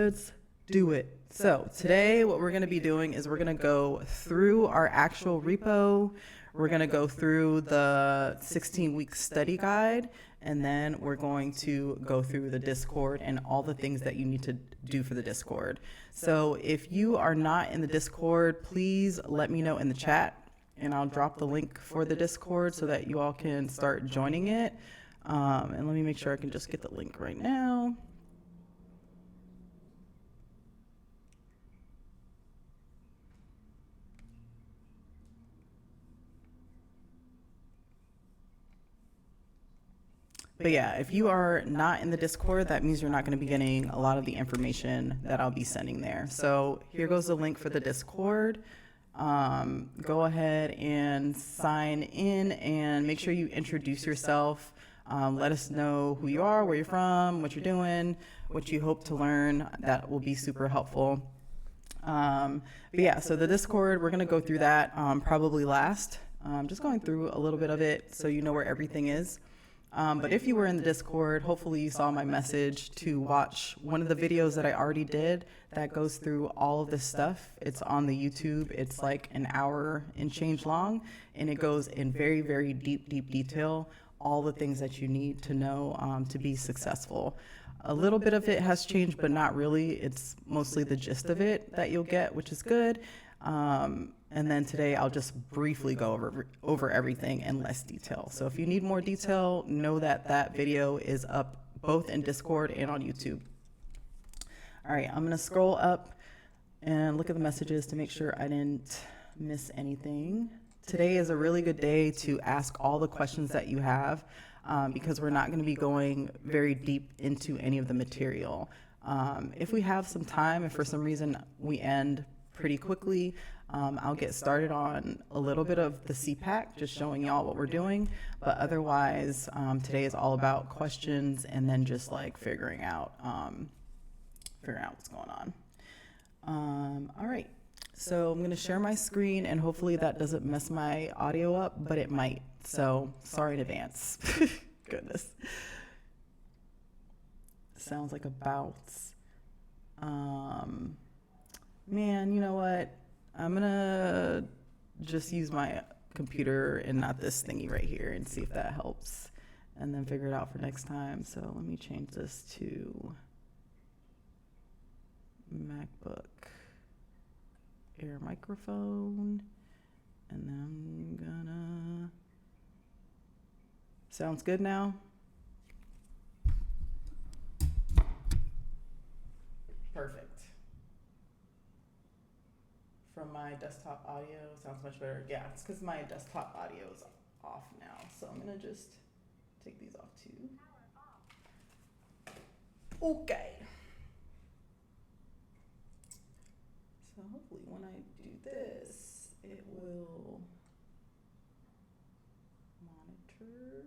Let's do it. So today what we're going to be doing is we're going to go through our actual repo. We're going to go through the 16-week study guide, and then we're going to go through the Discord and all the things that you need to do for the Discord. So if you are not in the Discord, please let me know in the chat, and I'll drop the link for the Discord so that you all can start joining it. And let me make sure I can just get the link right now. But yeah, if you are not in the Discord, that means you're not going to be getting a lot of the information that I'll be sending there. So here goes the link for the Discord. Go ahead and sign in and make sure you introduce yourself. Let us know who you are, where you're from, what you're doing, what you hope to learn. That will be super helpful. But yeah, so the Discord, we're going to go through that probably last. Just going through a little bit of it so you know where everything is. But if you were in the Discord, hopefully you saw my message to watch one of the videos that I already did that goes through all of this stuff. It's on the YouTube. It's like an hour and change long, and it goes in very, very deep detail, all the things that you need to know to be successful. A little bit of it has changed, but not really. It's mostly the gist of it that you'll get, which is good. And then today I'll just briefly go over everything in less detail. So if you need more detail, know that that video is up both in Discord and on YouTube. All right, I'm gonna scroll up and look at the messages to make sure I didn't miss anything. Today is a really good day to ask all the questions that you have because we're not gonna be going very deep into any of the material. If we have some time, if for some reason we end pretty quickly, I'll get started on a little bit of the CPAC, just showing y'all what we're doing. But otherwise, today is all about questions and then just like figuring out what's going on. All right, so I'm going to share my screen, and hopefully that doesn't mess my audio up, but it might. So sorry in advance. Goodness. Sounds like a bounce. Man, you know what? I'm gonna just use my computer and not this thingy right here and see if that helps, and then figure it out for next time. So let me change this to MacBook Air microphone, and then I'm gonna, sounds good now? Perfect. From my desktop audio, sounds much better. Yeah, it's because my desktop audio is off now. So I'm gonna just take these off too. Okay. So hopefully when I do this, it will monitor.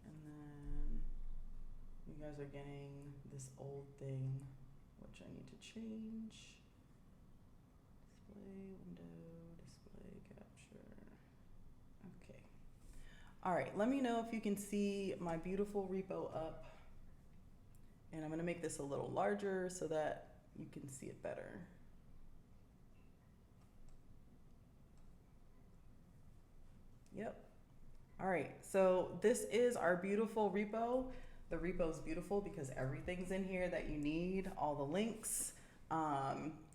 And then you guys are getting this old thing, which I need to change. Window, display capture. Okay. All right, let me know if you can see my beautiful repo up. And I'm gonna make this a little larger so that you can see it better. Yep. All right, so this is our beautiful repo. The repo is beautiful because everything's in here that you need, all the links.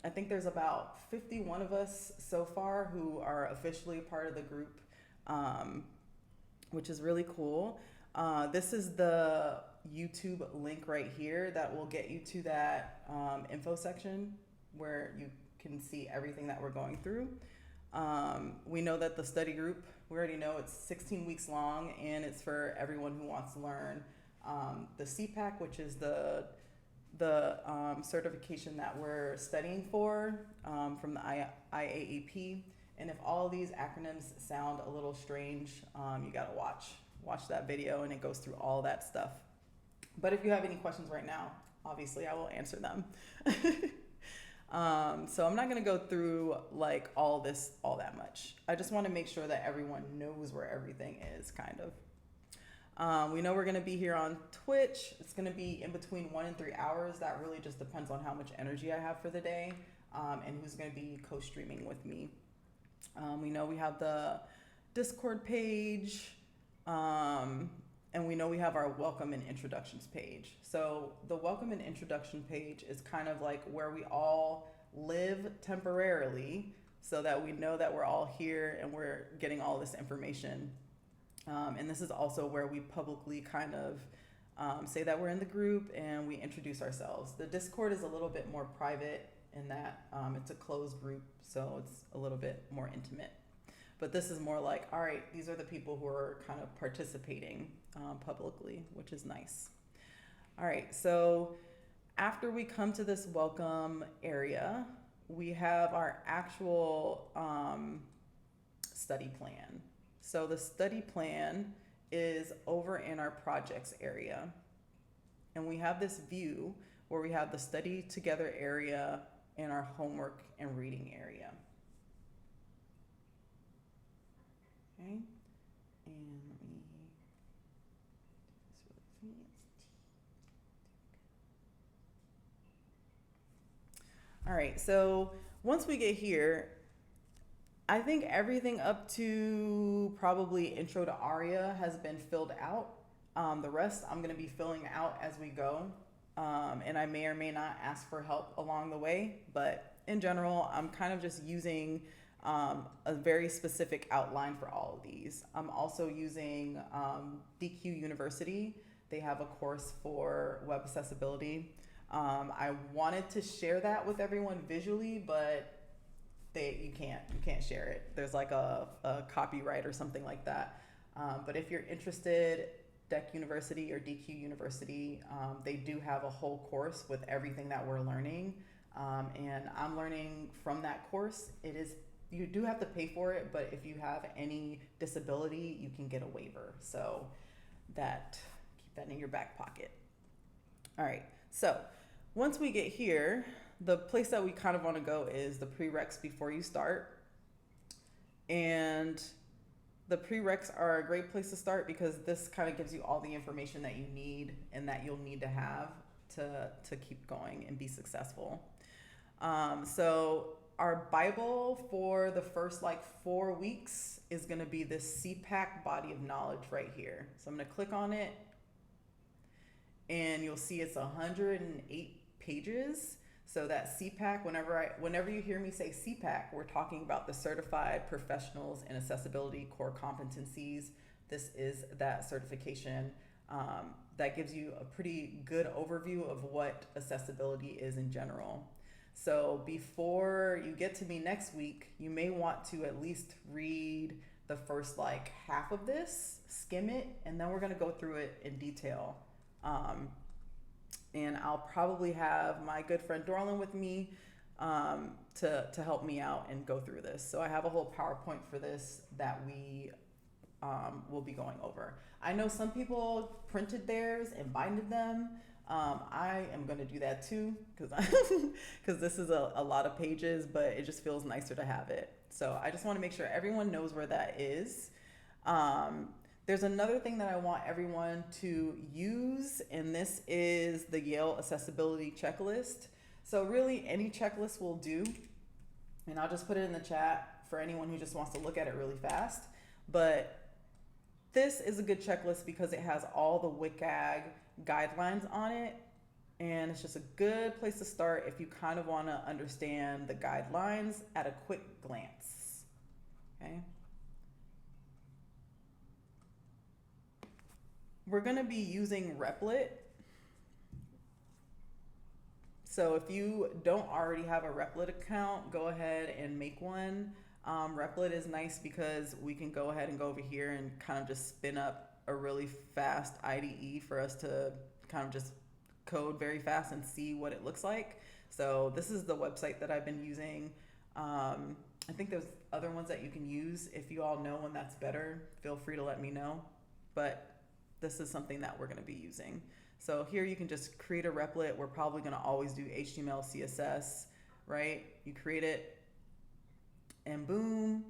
I think there's about 51 of us so far who are officially part of the group, which is really cool. This is the YouTube link right here that will get you to that info section where you can see everything that we're going through. We know that the study group, we already know it's 16 weeks long, and it's for everyone who wants to learn the CPAC, which is the certification that we're studying for from the IAAP. And if all these acronyms sound a little strange, you gotta watch that video, and it goes through all that stuff. But if you have any questions right now, obviously I will answer them. So I'm not gonna go through like all that much. I just wanna make sure that everyone knows where everything is, kind of. We know we're going to be here on Twitch. It's going to be in between 1 and 3 hours. That really just depends on how much energy I have for the day, and who's going to be co-streaming with me. We know we have the Discord page, and we know we have our welcome and introductions page. So the welcome and introduction page is kind of like where we all live temporarily, so that we know that we're all here and we're getting all this information. And this is also where we publicly kind of say that we're in the group and we introduce ourselves. The Discord is a little bit more private in that it's a closed group, so it's a little bit more intimate. But this is more like, all right, these are the people who are kind of participating publicly, which is nice. All right, so after we come to this welcome area, we have our actual study plan. So the study plan is over in our projects area. And we have this view where we have the study together area and our homework and reading area. Okay, and let me do this really fast. All right, so once we get here, I think everything up to probably intro to ARIA has been filled out. The rest I'm going to be filling out as we go, and I may or may not ask for help along the way, but in general, I'm kind of just using a very specific outline for all of these. I'm also using DQ University. They have a course for web accessibility. I wanted to share that with everyone visually, but you can't share it. There's like a copyright or something like that. But if you're interested, DEC University or DQ University, they do have a whole course with everything that we're learning. And I'm learning from that course. You do have to pay for it, but if you have any disability, you can get a waiver. So keep that in your back pocket. All right, so once we get here, the place that we kind of want to go is the prereqs before you start. And the prereqs are a great place to start because this kind of gives you all the information that you need and that you'll need to have to keep going and be successful. So our Bible for the first 4 weeks is going to be this CPAC body of knowledge right here. So I'm going to click on it and you'll see it's 108 pages. So that CPAC, whenever you hear me say CPAC, we're talking about the Certified Professionals in Accessibility Core Competencies. This is that certification that gives you a pretty good overview of what accessibility is in general. So before you get to me next week, you may want to at least read the first half of this, skim it, and then we're going to go through it in detail. And I'll probably have my good friend Dorlin with me to help me out and go through this. So I have a whole PowerPoint for this that we will be going over. I know some people printed theirs and binded them. I am going to do that too because this is a lot of pages, but it just feels nicer to have it. So I just want to make sure everyone knows where that is. There's another thing that I want everyone to use, and this is the Yale Accessibility Checklist. So really any checklist will do, and I'll just put it in the chat for anyone who just wants to look at it really fast. But this is a good checklist because it has all the WCAG guidelines on it, and it's just a good place to start if you kind of want to understand the guidelines at a quick glance. Okay. We're going to be using Replit. So if you don't already have a Replit account, go ahead and make one. Replit is nice because we can go ahead and go over here and kind of just spin up a really fast IDE for us to kind of just code very fast and see what it looks like. So this is the website that I've been using. I think there's other ones that you can use. If you all know one that's better, feel free to let me know. But this is something that we're going to be using. So here you can just create a Replit. We're probably going to always do HTML, CSS, right? You create it and boom,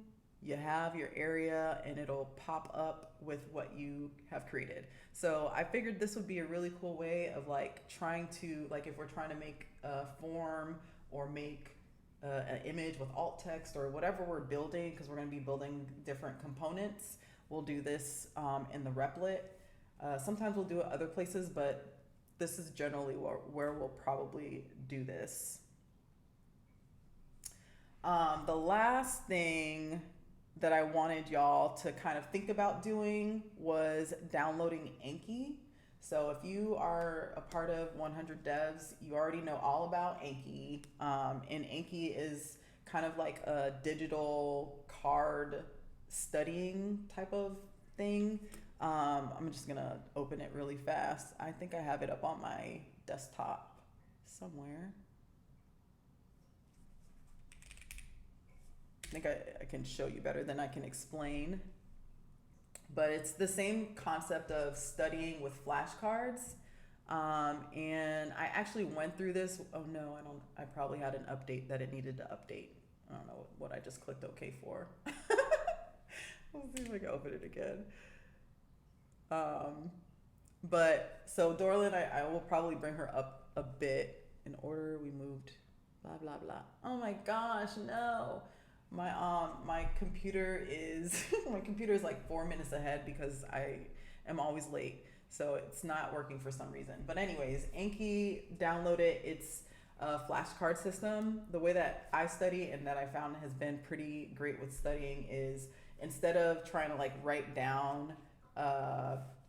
you have your area and it'll pop up with what you have created. So I figured this would be a really cool way of like trying to, like if we're trying to make a form or make an image with alt text or whatever we're building, because we're going to be building different components, we'll do this in the Replit. Sometimes we'll do it other places, but this is generally where we'll probably do this. The last thing that I wanted y'all to kind of think about doing was downloading Anki. So if you are a part of 100 Devs, you already know all about Anki. And Anki is kind of like a digital card studying type of thing. I'm just gonna open it really fast. I think I have it up on my desktop somewhere. I think I can show you better than I can explain. But it's the same concept of studying with flashcards. And I actually went through this. Oh no, I probably had an update that it needed to update. I don't know what I just clicked OK for. Let's see if I can open it again. But so Dorlin, I will probably bring her up a bit in order. We moved, blah, blah, blah. Oh my gosh, no. My computer is my computer is like 4 minutes ahead because I am always late, so it's not working for some reason. But anyways, Anki, download it. It's a flashcard system. The way that I study and that I found has been pretty great with studying is instead of trying to like write down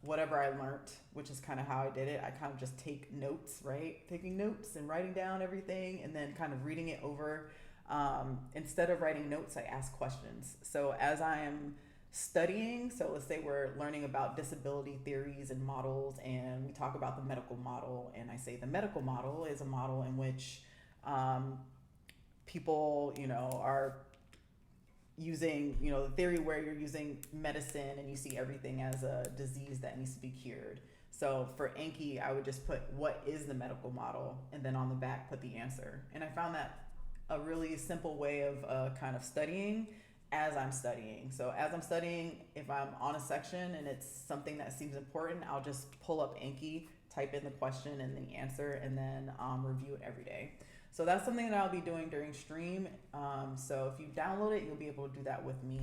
whatever I learned, which is kind of how I did it, I kind of just take notes, right? Taking notes and writing down everything and then kind of reading it over. Instead of writing notes, I ask questions. So as I am studying, so let's say we're learning about disability theories and models, and we talk about the medical model, and I say the medical model is a model in which people, are using, the theory where you're using medicine and you see everything as a disease that needs to be cured. So for Anki, I would just put what is the medical model, and then on the back put the answer. And I found that a really simple way of kind of studying as I'm studying. So as I'm studying, if I'm on a section and it's something that seems important, I'll just pull up Anki, type in the question and the answer, and then review it every day. So that's something that I'll be doing during stream. So if you download it, you'll be able to do that with me.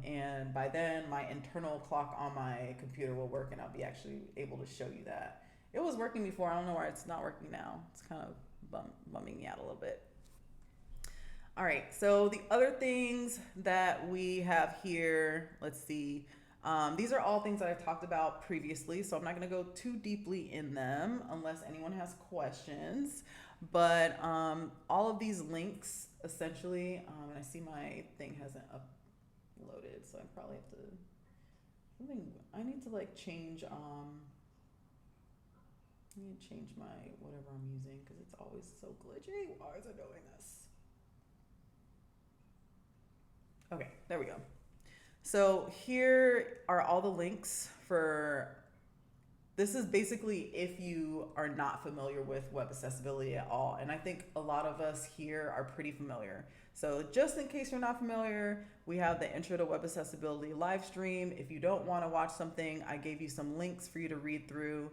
And by then, my internal clock on my computer will work, and I'll be actually able to show you that. It was working before. I don't know why it's not working now. It's kind of bumming me out a little bit. All right, so the other things that we have here, let's see. These are all things that I've talked about previously, so I'm not going to go too deeply in them unless anyone has questions. But all of these links, essentially, and I see my thing hasn't uploaded, so I probably have to, I need to like change, I need to change my whatever I'm using because it's always so glitchy. Why is it doing this? Okay, there we go. So here are all the links for, this is basically if you are not familiar with web accessibility at all. And I think a lot of us here are pretty familiar. So just in case you're not familiar, we have the Intro to Web Accessibility live stream. If you don't want to watch something, I gave you some links for you to read through.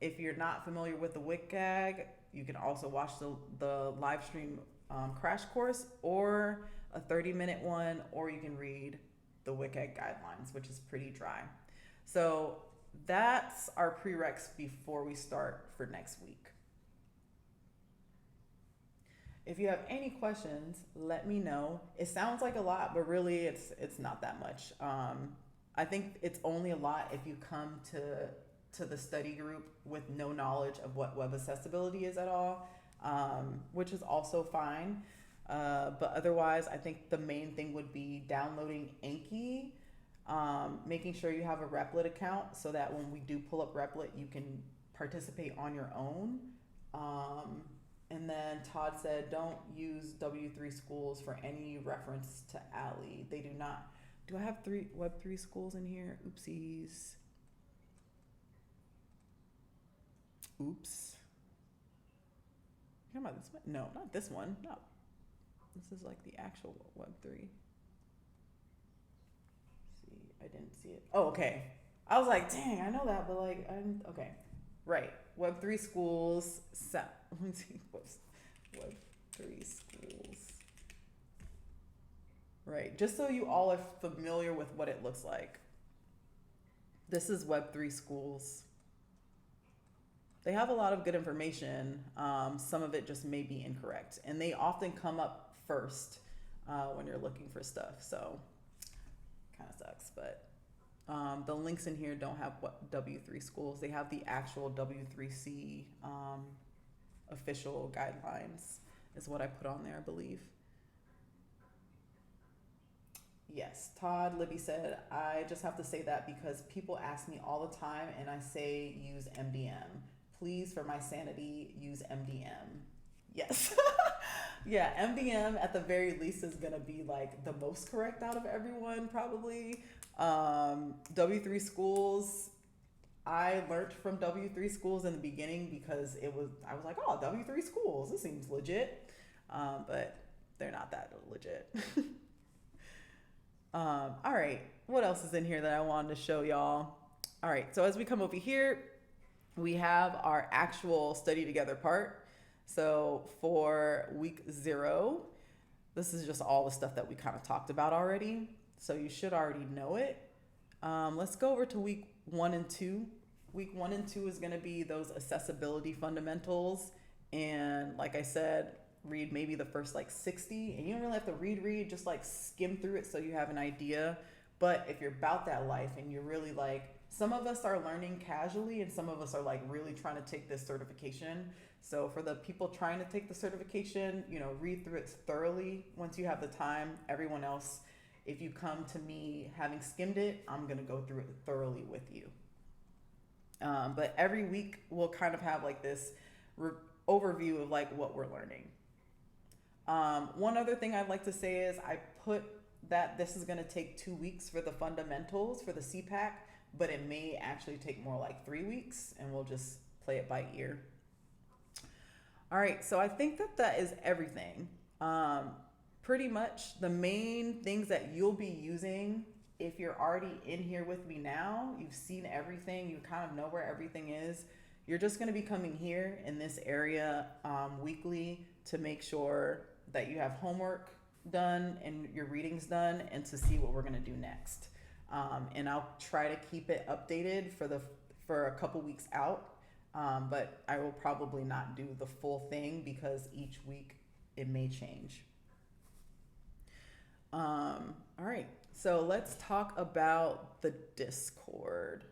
If you're not familiar with the WCAG, you can also watch the live stream crash course or a 30-minute one, or you can read the WCAG guidelines, which is pretty dry. So that's our prereqs before we start for next week. If you have any questions, let me know. It sounds like a lot, but really it's not that much. I think it's only a lot if you come to the study group with no knowledge of what web accessibility is at all, which is also fine. But otherwise, I think the main thing would be downloading Anki, making sure you have a Replit account so that when we do pull up Replit, you can participate on your own. And then Todd said, don't use W3 schools for any reference to Ali. They do not. Do I have Web3 schools in here? Oopsies. Oops. How about this one? No, not this one. No. This is like the actual Web3. I didn't see it. Oh, okay. I was like, dang, I know that, but like, I'm okay. Right. Web3 schools. Let me see. Web3 schools. Right. Just so you all are familiar with what it looks like. This is Web3 schools. They have a lot of good information. Some of it just may be incorrect. And they often come up first when you're looking for stuff. So kind of sucks. But the links in here don't have what W3 schools. They have the actual W3C official guidelines is what I put on there, I believe. Yes, Todd Libby said, I just have to say that because people ask me all the time and I say use MDM. Please, for my sanity, use MDM. Yes. Yeah, MDM at the very least is going to be like the most correct out of everyone, probably. W3 schools, I learned from W3 schools in the beginning because I was like, oh, W3 schools, this seems legit. But they're not that legit. All right, what else is in here that I wanted to show y'all? All right, so as we come over here, we have our actual study together part. So for week 0, this is just all the stuff that we kind of talked about already. So you should already know it. Let's go over to week 1 and 2. Week 1 and 2 is going to be those accessibility fundamentals. And like I said, read maybe the first like 60, and you don't really have to read, just like skim through it so you have an idea. But if you're about that life and you're really like, some of us are learning casually and some of us are like really trying to take this certification. So for the people trying to take the certification, read through it thoroughly once you have the time. Everyone else, if you come to me having skimmed it, I'm going to go through it thoroughly with you. But every week we'll kind of have like this overview of like what we're learning. One other thing I'd like to say is I put that this is going to take 2 weeks for the fundamentals for the CPAC, but it may actually take more like 3 weeks, and we'll just play it by ear. All right, so I think that is everything. Pretty much the main things that you'll be using if you're already in here with me now, you've seen everything, you kind of know where everything is. You're just going to be coming here in this area weekly to make sure that you have homework done and your readings done, and to see what we're going to do next. And I'll try to keep it updated for a couple weeks out, but I will probably not do the full thing because each week it may change. All right, so let's talk about the Discord.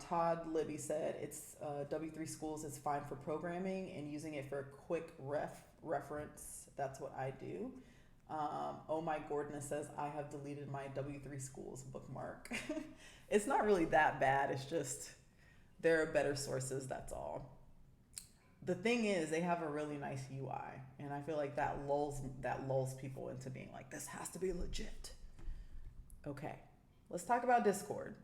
Todd Libby said it's W3 schools is fine for programming and using it for a quick reference. That's what I do. Oh my Gordon says I have deleted my W3 schools bookmark. It's not really that bad. It's just there are better sources. That's all. The thing is, they have a really nice UI, and I feel like that lulls people into being like, this has to be legit. Okay, let's talk about Discord.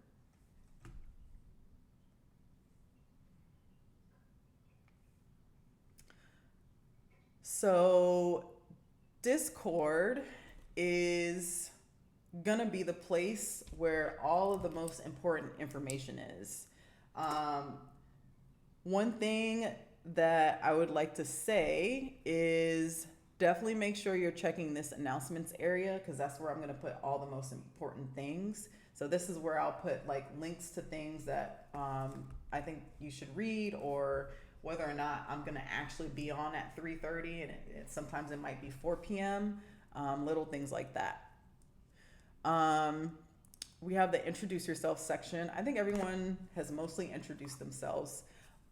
So Discord is gonna be the place where all of the most important information is. One thing that I would like to say is definitely make sure you're checking this announcements area, because that's where I'm gonna put all the most important things. So this is where I'll put like links to things that I think you should read, or whether or not I'm gonna actually be on at 3:30, and sometimes it might be 4 p.m., little things like that. We have the introduce yourself section. I think everyone has mostly introduced themselves,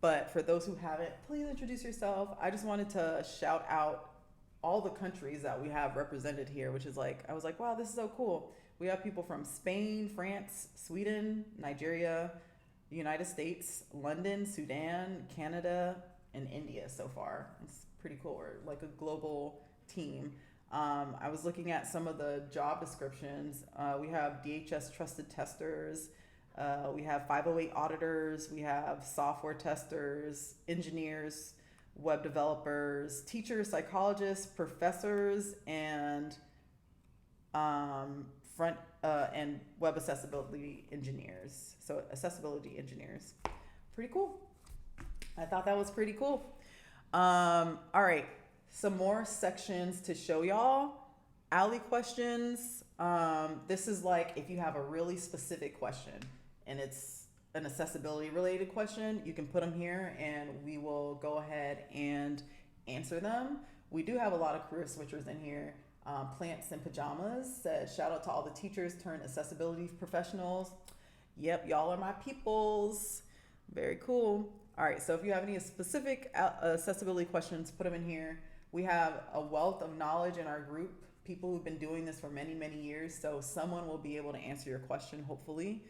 but for those who haven't, please introduce yourself. I just wanted to shout out all the countries that we have represented here, which is like, I was like, wow, this is so cool. We have people from Spain, France, Sweden, Nigeria, United States, London, Sudan, Canada, and India so far. It's pretty cool. We're like a global team. I was looking at some of the job descriptions. We have DHS trusted testers. We have 508 auditors. We have software testers, engineers, web developers, teachers, psychologists, professors, and front and web accessibility engineers. So accessibility engineers. Pretty cool. I thought that was pretty cool. All right, some more sections to show y'all. Alley questions. This is like if you have a really specific question and it's an accessibility related question, you can put them here and we will go ahead and answer them. We do have a lot of career switchers in here. Plants in Pajamas said, shout out to all the teachers turned accessibility professionals. Yep, y'all are my peoples. Very cool. All right, so if you have any specific accessibility questions, put them in here. We have a wealth of knowledge in our group, people who've been doing this for many, many years, so someone will be able to answer your question, hopefully.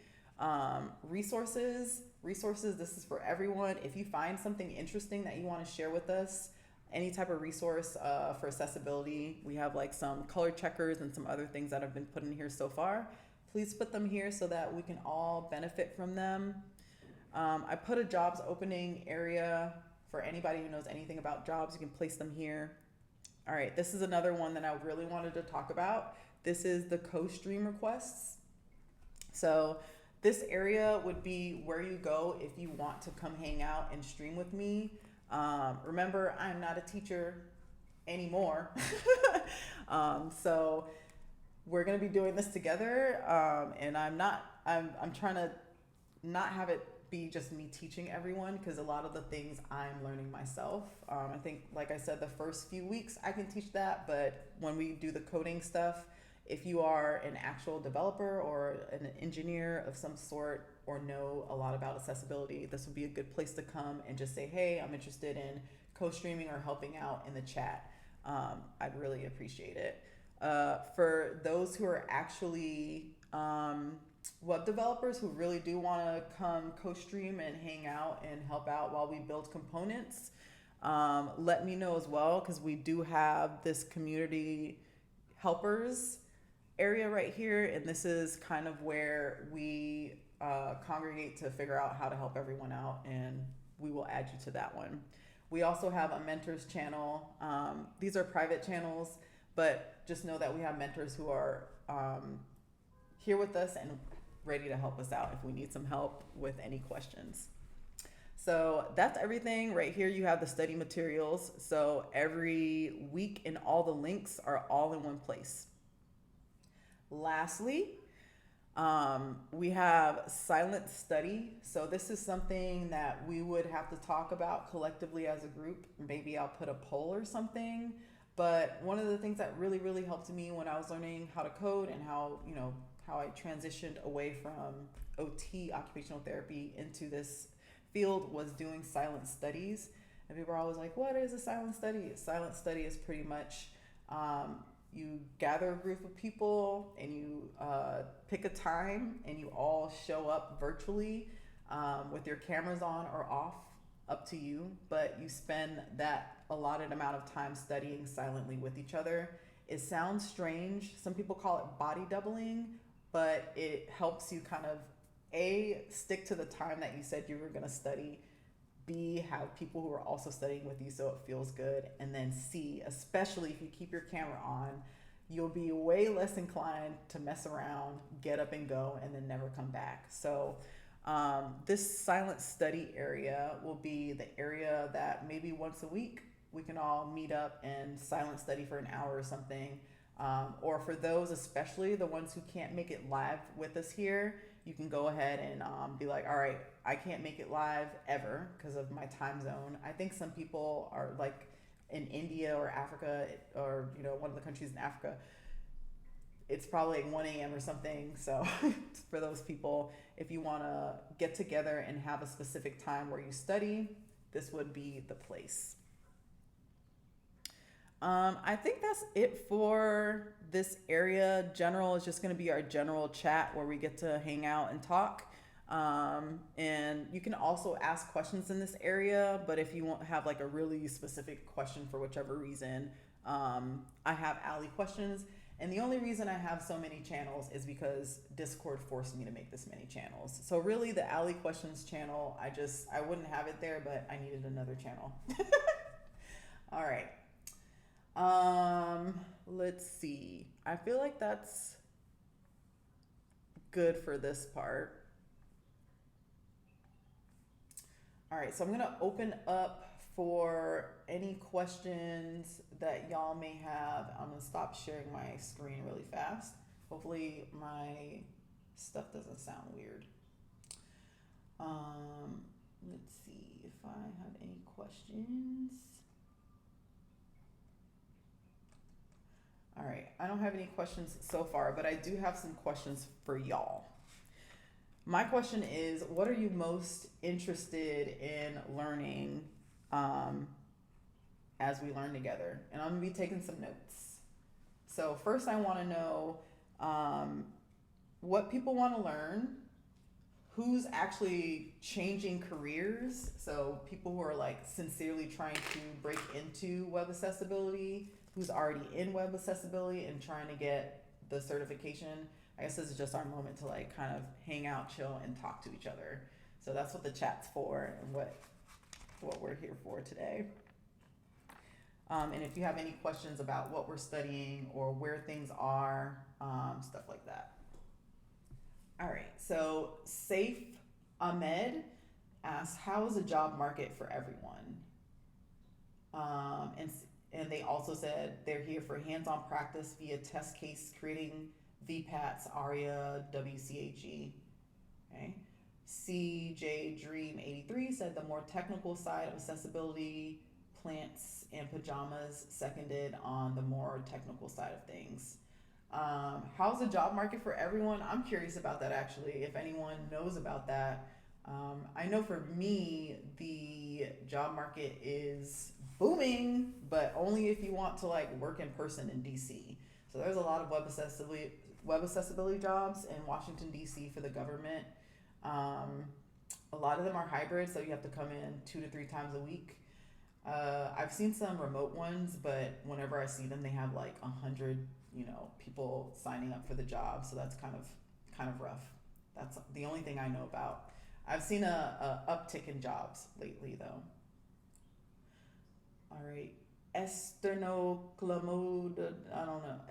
Resources, this is for everyone. If you find something interesting that you want to share with us, any type of resource for accessibility, we have like some color checkers and some other things that have been put in here so far. Please put them here so that we can all benefit from them. I put a jobs opening area for anybody who knows anything about jobs. You can place them here. All right, this is another one that I really wanted to talk about. This is the co-stream requests. So this area would be where you go if you want to come hang out and stream with me. Remember, I'm not a teacher anymore. So we're going to be doing this together. And I'm trying to not have it be just me teaching everyone, because a lot of the things I'm learning myself. I think, like I said, the first few weeks I can teach that, but when we do the coding stuff, if you are an actual developer or an engineer of some sort or know a lot about accessibility, this would be a good place to come and just say, hey, I'm interested in co-streaming or helping out in the chat. I'd really appreciate it. For those who are actually web developers who really do want to come co-stream and hang out and help out while we build components, let me know as well, because we do have this community helpers area right here, and this is kind of where we congregate to figure out how to help everyone out, and we will add you to that one. We also have a mentors channel. These are private channels, but just know that we have mentors who are here with us and ready to help us out if we need some help with any questions. So that's everything. Right here you have the study materials. So every week and all the links are all in one place. Lastly, we have silent study. So this is something that we would have to talk about collectively as a group. Maybe I'll put a poll or something. But one of the things that really, really helped me when I was learning how to code and how I transitioned away from OT, occupational therapy, into this field was doing silent studies. And people are always like, what is a silent study? A silent study is pretty much you gather a group of people and you pick a time and you all show up virtually with your cameras on or off, up to you, but you spend that allotted amount of time studying silently with each other. It sounds strange. Some people call it body doubling, but it helps you kind of A, stick to the time that you said you were going to study, B, have people who are also studying with you so it feels good, and then C, especially if you keep your camera on, you'll be way less inclined to mess around, get up and go, and then never come back. So this silent study area will be the area that maybe once a week we can all meet up and silent study for an hour or something. Or for those, especially the ones who can't make it live with us here, you can go ahead and be like, all right, I can't make it live ever because of my time zone. I think some people are like in India or Africa or, one of the countries in Africa, it's probably like 1 a.m. or something. So for those people, if you want to get together and have a specific time where you study, this would be the place. I think that's it for this area. General is just going to be our general chat where we get to hang out and talk. And you can also ask questions in this area, but if you won't have like a really specific question for whichever reason, I have Alley questions. And the only reason I have so many channels is because Discord forced me to make this many channels. So really the Alley questions channel, I wouldn't have it there, but I needed another channel. All right. Let's see. I feel like that's good for this part. All right, so I'm gonna open up for any questions that y'all may have. I'm gonna stop sharing my screen really fast. Hopefully my stuff doesn't sound weird. Let's see if I have any questions. All right, I don't have any questions so far, but I do have some questions for y'all. My question is, what are you most interested in learning as we learn together? And I'm gonna be taking some notes. So first I wanna know what people wanna learn, who's actually changing careers. So people who are like sincerely trying to break into web accessibility, who's already in web accessibility and trying to get the certification. I guess this is just our moment to like kind of hang out, chill, and talk to each other. So that's what the chat's for and what we're here for today. And if you have any questions about what we're studying or where things are, stuff like that. All right, so Saif Ahmed asks, how is the job market for everyone? And they also said they're here for hands-on practice via test case, creating VPATs, ARIA, WCAG. Okay. CJ Dream 83 said the more technical side of accessibility, plants and pajamas, seconded on the more technical side of things. How's the job market for everyone? I'm curious about that actually, if anyone knows about that. I know for me, the job market is booming, but only if you want to like work in person in DC. So there's a lot of web accessibility jobs in Washington DC for the government. A lot of them are hybrid, so you have to come in 2 to 3 times a week. I've seen some remote ones, but whenever I see them, they have like 100, people signing up for the job. So that's kind of rough. That's the only thing I know about. I've seen a uptick in jobs lately, though. All right, esternocleiodoma. I don't know.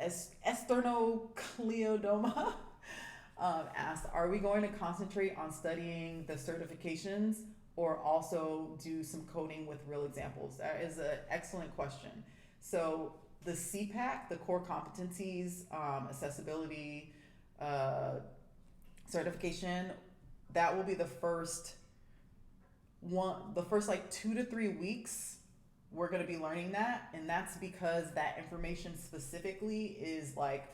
Esternocleiodoma asked, "Are we going to concentrate on studying the certifications, or also do some coding with real examples?" That is an excellent question. So the CPAC, the core competencies, accessibility certification, that will be the first like 2 to 3 weeks. We're going to be learning that, and that's because that information specifically is like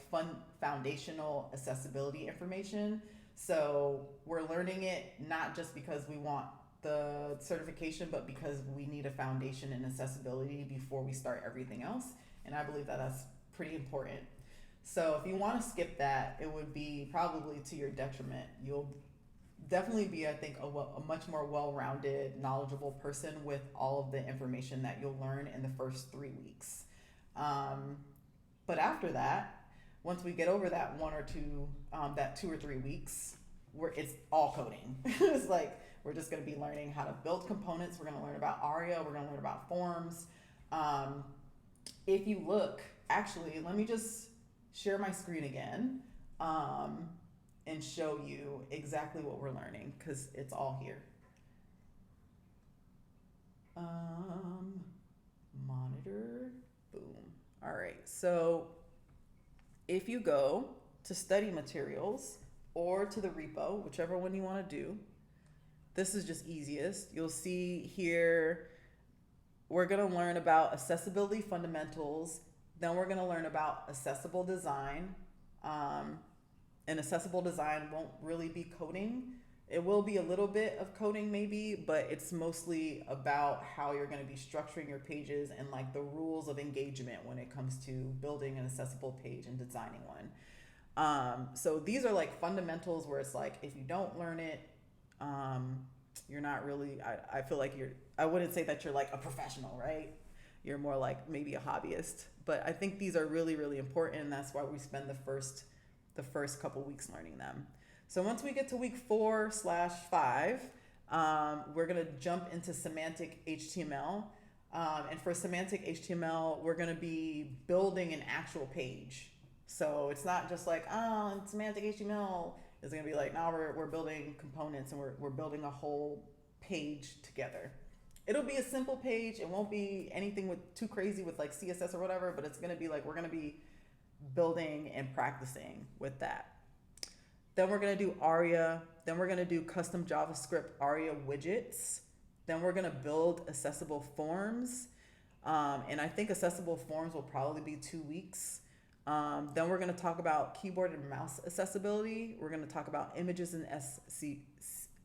foundational accessibility information. So we're learning it not just because we want the certification, but because we need a foundation in accessibility before we start everything else. And I believe that that's pretty important. So if you want to skip that, it would be probably to your detriment. You'll definitely be, I think, a much more well-rounded, knowledgeable person with all of the information that you'll learn in the first 3 weeks. But after that, once we get over that 2 or 3 weeks, it's all coding. It's like we're just going to be learning how to build components. We're going to learn about ARIA. We're going to learn about forms. If you look, actually, let me just share my screen again. And show you exactly what we're learning, because it's all here. Monitor, boom. All right, so if you go to study materials or to the repo, whichever one you want to do, this is just easiest. You'll see here, we're going to learn about accessibility fundamentals. Then we're going to learn about accessible design. And accessible design won't really be coding. It will be a little bit of coding maybe, but it's mostly about how you're going to be structuring your pages and like the rules of engagement when it comes to building an accessible page and designing one. So these are like fundamentals where it's like, if you don't learn it, you're not really, I feel like I wouldn't say that you're like a professional, right? You're more like maybe a hobbyist. But I think these are really, really important, and that's why we spend the first couple weeks learning them. So once we get to week 4/5, we're gonna jump into semantic HTML. And for semantic HTML, we're going to be building an actual page. So it's not just like, oh, semantic HTML. It's going to be like, now we're building components and we're building a whole page together. It'll be a simple page. It won't be anything with too crazy with like CSS or whatever, but it's going to be like, we're going to be building and practicing with that. Then we're going to do ARIA. Then we're going to do custom JavaScript ARIA widgets. Then we're going to build accessible forms. And I think accessible forms will probably be 2 weeks. Then we're going to talk about keyboard and mouse accessibility. We're going to talk about images in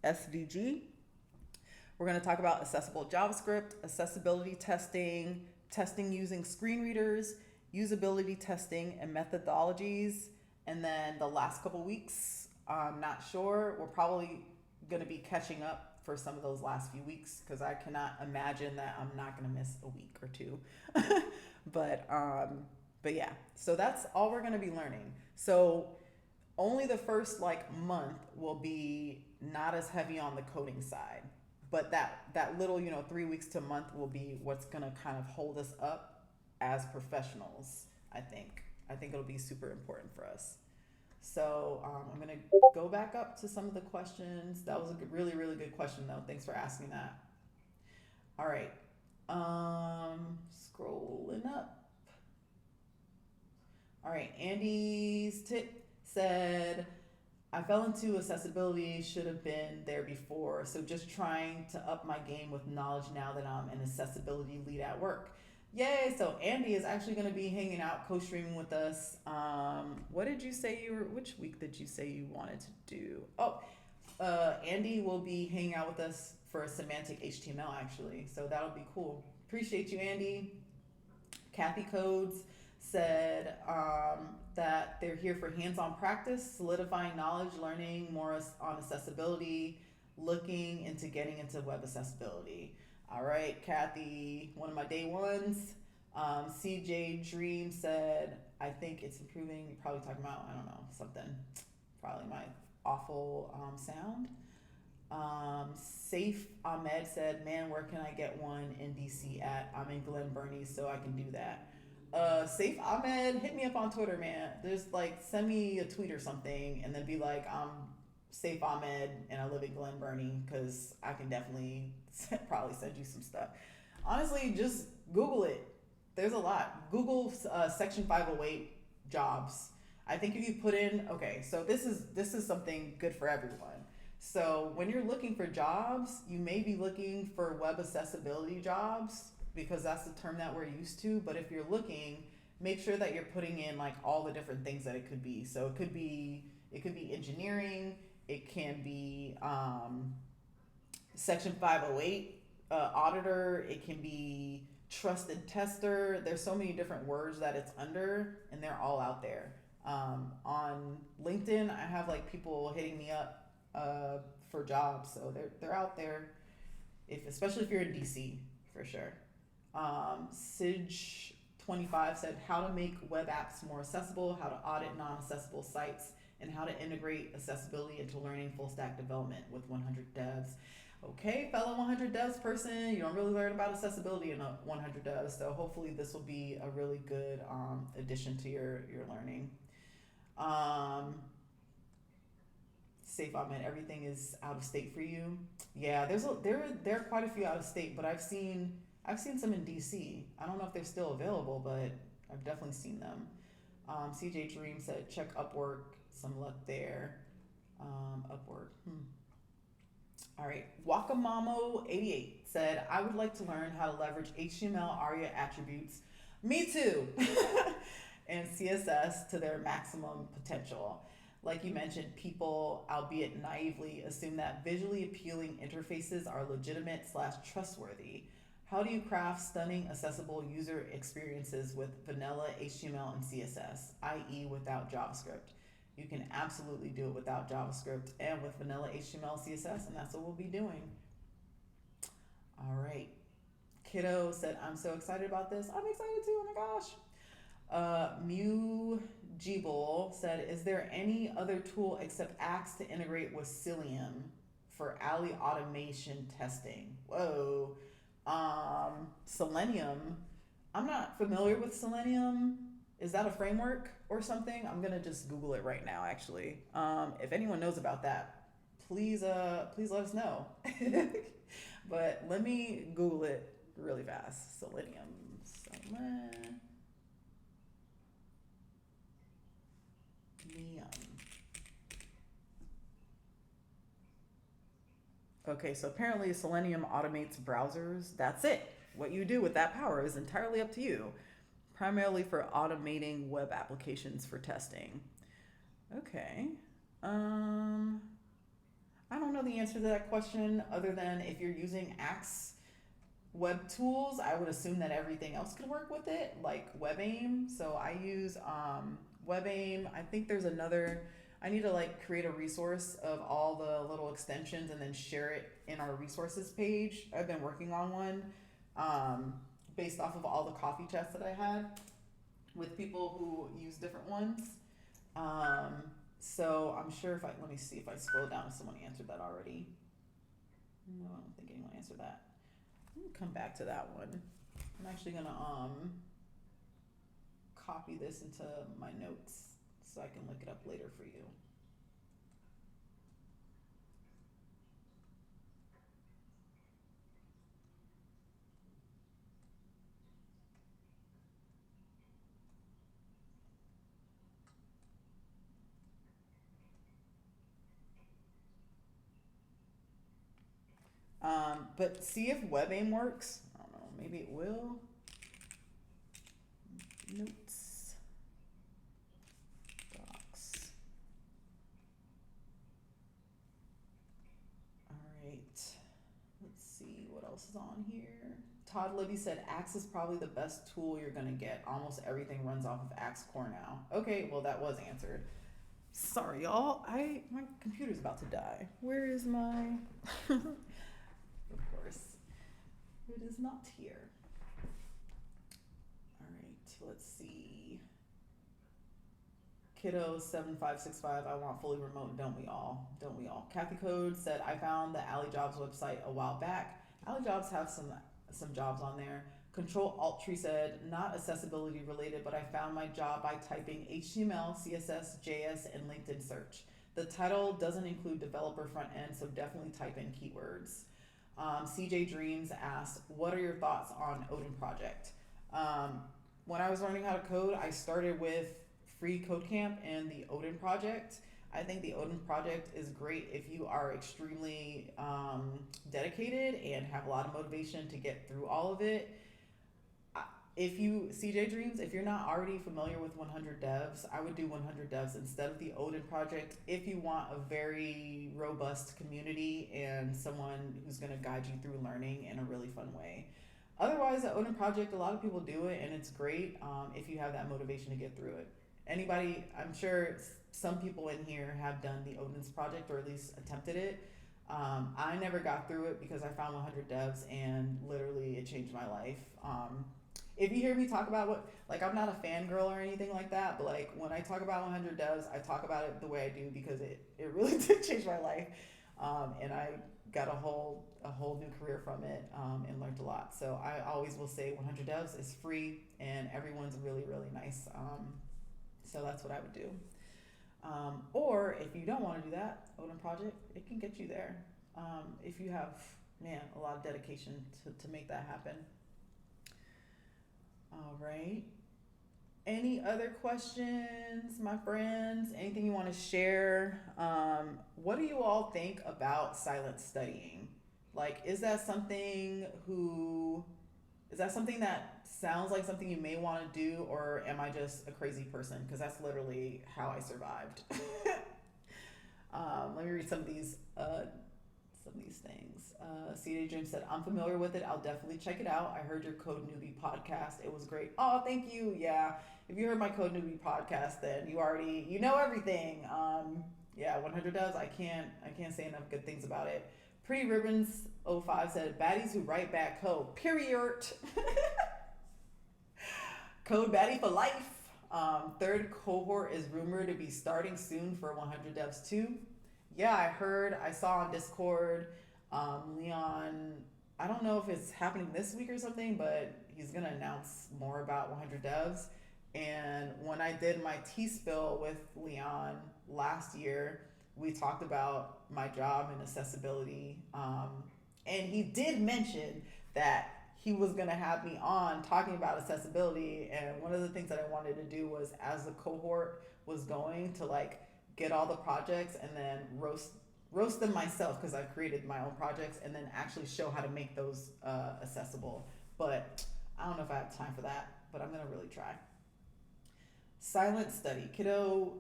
SVG. We're going to talk about accessible JavaScript, accessibility testing, testing using screen readers, usability testing, and methodologies. And then the last couple weeks, I'm not sure. We're probably going to be catching up for some of those last few weeks because I cannot imagine that I'm not going to miss a week or two. But yeah, so that's all we're going to be learning. So only the first like month will be not as heavy on the coding side, but that little 3 weeks to a month will be what's going to kind of hold us up as professionals. I think it'll be super important for us. So I'm going to go back up to some of the questions. That was a really, really good question, though. Thanks for asking that. All right. Scrolling up. All right. Andy's tip said, I fell into accessibility, should have been there before. So just trying to up my game with knowledge now that I'm an accessibility lead at work. Yay! So Andy is actually going to be hanging out, co-streaming with us. What did you say which week did you say you wanted to do? Oh, Andy will be hanging out with us for semantic HTML actually. So that'll be cool. Appreciate you, Andy. Kathy Codes said that they're here for hands-on practice, solidifying knowledge, learning more on accessibility, looking into getting into web accessibility. All right, Kathy, one of my day ones. CJ Dream said, I think it's improving. You're probably talking about, I don't know, something. Probably my awful sound. Saif Ahmed said, man, where can I get one in DC at? I'm in Glen Burnie, so I can do that. Saif Ahmed, hit me up on Twitter, man. There's like, send me a tweet or something and then be like, I'm Saif Ahmed and I live in Glen Burnie, because I can definitely probably send you some stuff. Honestly, just Google it. There's a lot. Google Section 508 jobs. I think if you put in, okay, so this is something good for everyone. So when you're looking for jobs, you may be looking for web accessibility jobs because that's the term that we're used to. But if you're looking, make sure that you're putting in like all the different things that it could be. So it could be engineering. It can be Section 508 auditor. It can be trusted tester. There's so many different words that it's under, and they're all out there. On LinkedIn, I have like people hitting me up for jobs, so they're out there. Especially if you're in DC, for sure. Sidge25 said how to make web apps more accessible, how to audit non-accessible sites, and how to integrate accessibility into learning full stack development with 100 devs. Okay, fellow 100 devs person, you don't really learn about accessibility in 100 devs, so hopefully this will be a really good addition to your learning. Safe Ahmed, everything is out of state for you. Yeah, there are quite a few out of state, but I've seen some in DC. I don't know if they're still available, but I've definitely seen them. CJ Dream said check Upwork. Some luck there. Upwork. All right. Wakamamo88 said, I would like to learn how to leverage HTML ARIA attributes, me too, and CSS to their maximum potential. Like you mentioned, people, albeit naively, assume that visually appealing interfaces are legitimate/trustworthy. How do you craft stunning, accessible user experiences with vanilla HTML and CSS, i.e. without JavaScript? You can absolutely do it without JavaScript and with vanilla HTML, CSS, and that's what we'll be doing. All right. Kiddo said, I'm so excited about this. I'm excited too, oh my gosh. Mew Jeeble said, is there any other tool except Axe to integrate with Cilium for alley automation testing? Whoa. Selenium, I'm not familiar with Selenium. Is that a framework or something? I'm gonna just Google it right now. Actually, if anyone knows about that, please let us know. But let me Google it really fast. Selenium. Okay, so apparently Selenium automates browsers. That's it. What you do with that power is entirely up to you, primarily for automating web applications for testing. Okay. Um, I don't know the answer to that question other than if you're using Axe web tools, I would assume that everything else could work with it, like WebAIM. So I use WebAIM. I think there's another. I need to like create a resource of all the little extensions and then share it in our resources page. I've been working on one um, based off of all the coffee chats that I had with people who use different ones. Um, so I'm sure if I let me see if I scroll down if someone answered that already. No, I don't think anyone answered that. Let me come back to that one. I'm actually gonna copy this into my notes so I can look it up later for you. But see if WebAIM works. I don't know, maybe it will. Notes, docs. All right. Let's see what else is on here. Todd Libby said Axe is probably the best tool you're gonna get. Almost everything runs off of Axe Core now. Okay, well that was answered. Sorry, y'all. My computer's about to die. Where is my? Of course, it is not here. All right, let's see. Kiddo 7565. I want fully remote. Don't we all? Don't we all? Kathy Code said I found the Alley Jobs website a while back. Alley Jobs have some jobs on there. Control Alt Tree said not accessibility related, but I found my job by typing HTML, CSS, JS, and LinkedIn search. The title doesn't include developer front end, so definitely type in keywords. CJ Dreams asked, what are your thoughts on Odin Project? When I was learning how to code, I started with Free Code Camp and the Odin Project. I think the Odin Project is great if you are extremely dedicated and have a lot of motivation to get through all of it. If you, CJ Dreams, if you're not already familiar with 100 Devs, I would do 100 Devs instead of the Odin Project if you want a very robust community and someone who's going to guide you through learning in a really fun way. Otherwise, the Odin Project, a lot of people do it and it's great if you have that motivation to get through it. Anybody, I'm sure some people in here have done the Odin's Project or at least attempted it. I never got through it because I found 100 Devs and literally it changed my life. If you hear me talk about what, like, I'm not a fangirl or anything like that, but like when I talk about 100 Devs, I talk about it the way I do because it really did change my life. And I got a whole new career from it and learned a lot. So I always will say 100 Devs is free and everyone's really, really nice. So that's what I would do. Or if you don't want to do that, Odin Project, it can get you there. If you have, man, a lot of dedication to make that happen. All right. Any other questions, my friends? Anything you want to share? What do you all think about silent studying? Like, is that something that sounds like something you may want to do, or am I just a crazy person? Because that's literally how I survived. Let me read some of these things. CJ James said, I'm familiar with it. I'll definitely check it out. I heard your Code Newbie podcast. It was great. Oh, thank you. Yeah. If you heard my Code Newbie podcast, then you know everything. Yeah, 100 Devs. I can't say enough good things about it. Pretty Ribbons 05 said, baddies who write bad code. Period. Code baddie for life. Third cohort is rumored to be starting soon for 100 Devs too. Yeah, I saw on Discord, Leon I don't know if it's happening this week or something, but he's gonna announce more about 100 Devs. And when I did my T spill with Leon last year, we talked about my job and accessibility. And he did mention that he was gonna have me on talking about accessibility. And one of the things that I wanted to do was, as the cohort was going, to like get all the projects and then roast them myself, because I've created my own projects, and then actually show how to make those accessible. But I don't know if I have time for that, but I'm gonna really try. Silent study, kiddo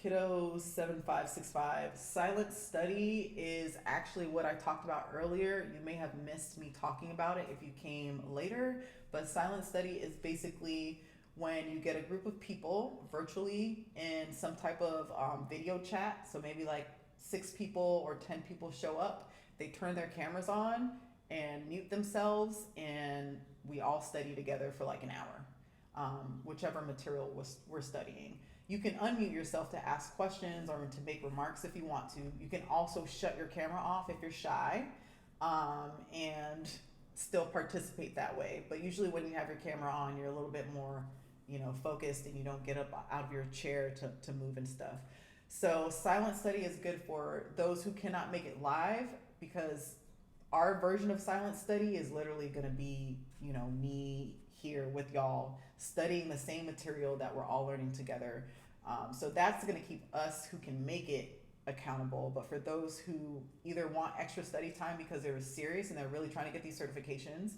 7565. Silent study is actually what I talked about earlier. You may have missed me talking about it if you came later, but silent study is basically when you get a group of people virtually in some type of video chat. So maybe like 6 people or 10 people show up, they turn their cameras on and mute themselves, and we all study together for like an hour, whichever material we're studying. You can unmute yourself to ask questions or to make remarks if you want to. You can also shut your camera off if you're shy, and still participate that way. But usually when you have your camera on, you're a little bit more, focused, and you don't get up out of your chair to move and stuff. So silent study is good for those who cannot make it live, because our version of silent study is literally going to be, me here with y'all studying the same material that we're all learning together. So that's going to keep us who can make it accountable. But for those who either want extra study time because they're serious and they're really trying to get these certifications,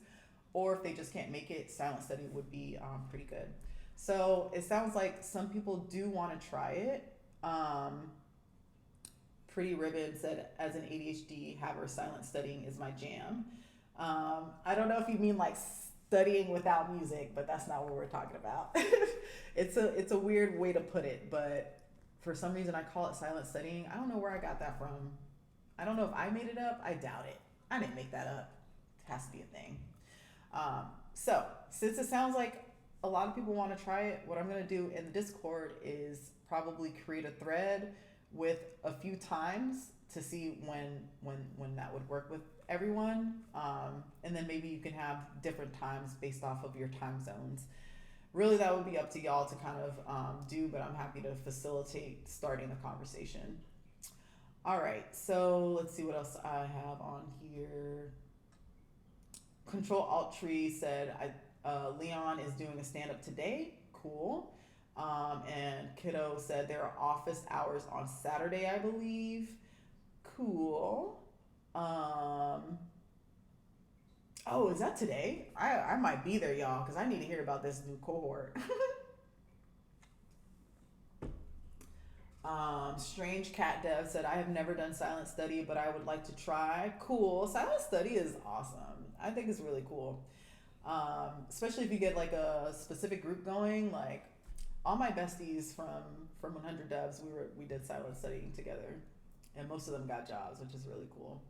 or if they just can't make it, silent study would be pretty good. So it sounds like some people do want to try it. Pretty Ribbon said, as an ADHD haver, silent studying is my jam. I don't know if you mean like studying without music, but that's not what we're talking about. It's a weird way to put it, but for some reason I call it silent studying. I don't know where I got that from. I don't know if I made it up. I doubt it. I didn't make that up. It has to be a thing. So since it sounds like a lot of people want to try it, what I'm going to do in the Discord is probably create a thread with a few times to see when that would work with everyone, and then maybe you can have different times based off of your time zones. Really, that would be up to y'all to kind of do, but I'm happy to facilitate starting the conversation. All right, so let's see what else I have on here. Control Alt Tree said, Leon is doing a stand-up today. Cool. And Kiddo said there are office hours on Saturday, I believe. Cool. Oh, is that today? I might be there, y'all, because I need to hear about this new cohort. Strange Cat Dev said, I have never done silent study, but I would like to try. Cool. Silent study is awesome. I think it's really cool. Especially if you get like a specific group going. Like all my besties from 100 Devs, we did silent studying together, and most of them got jobs, which is really cool.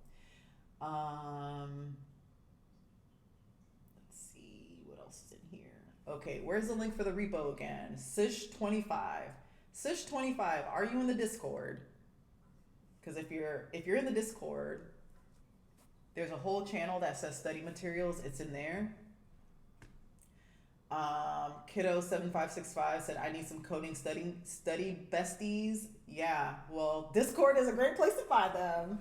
Let's see what else is in here. Okay, where's the link for the repo again? Sish25. Sish25, are you in the Discord? Because if you're in the Discord, there's a whole channel that says study materials. It's in there. Kiddo 7565 said, I need some coding study besties. Yeah, well, Discord is a great place to find them.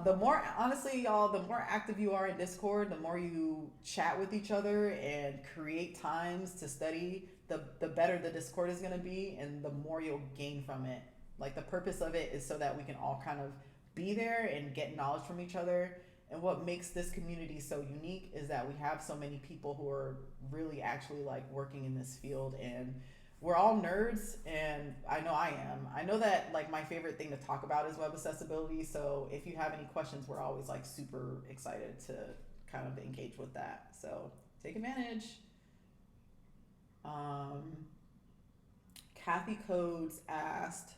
The more, honestly, y'all, the more active you are in Discord, the more you chat with each other and create times to study, the better the Discord is going to be, and the more you'll gain from it. Like, the purpose of it is so that we can all kind of be there and get knowledge from each other. And what makes this community so unique is that we have so many people who are really actually like working in this field, and we're all nerds, and I know I am. I know that like my favorite thing to talk about is web accessibility. So if you have any questions, we're always like super excited to kind of engage with that. So take advantage. Kathy Codes asked,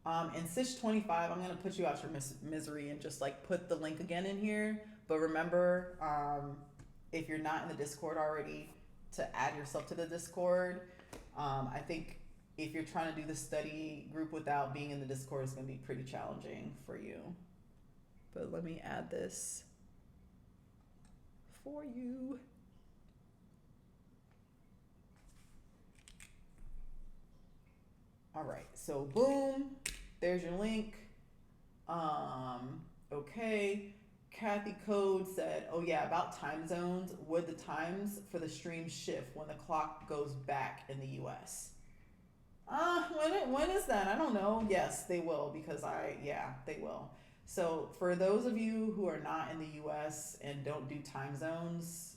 in Sish25, I'm going to put you out your misery and just like put the link again in here. But remember, if you're not in the Discord already, to add yourself to the Discord. I think if you're trying to do the study group without being in the Discord, it's going to be pretty challenging for you. But let me add this. for you. All right, so boom, there's your link. Okay. Kathy Code said, oh yeah, about time zones. Would the times for the stream shift when the clock goes back in the US? When is that? I don't know. Yes, they will because they will. So for those of you who are not in the US and don't do time zones,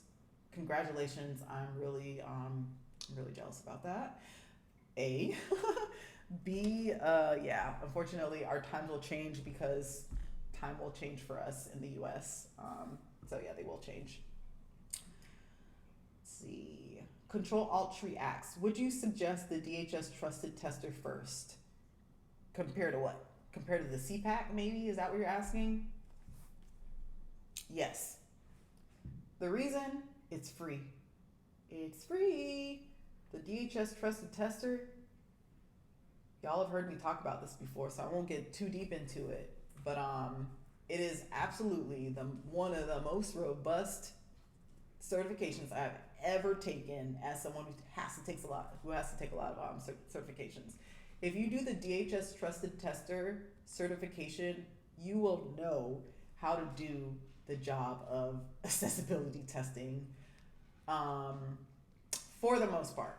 congratulations. I'm really jealous about that. A. B, yeah, unfortunately, our times will change because time will change for us in the US. So, yeah, they will change. Let's see. Control Alt Tree Acts. Would you suggest the DHS Trusted Tester first? Compared to what? Compared to the CPAC, maybe? Is that what you're asking? Yes. The reason? It's free. It's free. The DHS Trusted Tester. Y'all have heard me talk about this before, so I won't get too deep into it. But it is absolutely one of the most robust certifications I've ever taken as someone who has to take a lot of certifications. If you do the DHS Trusted Tester certification, you will know how to do the job of accessibility testing for the most part.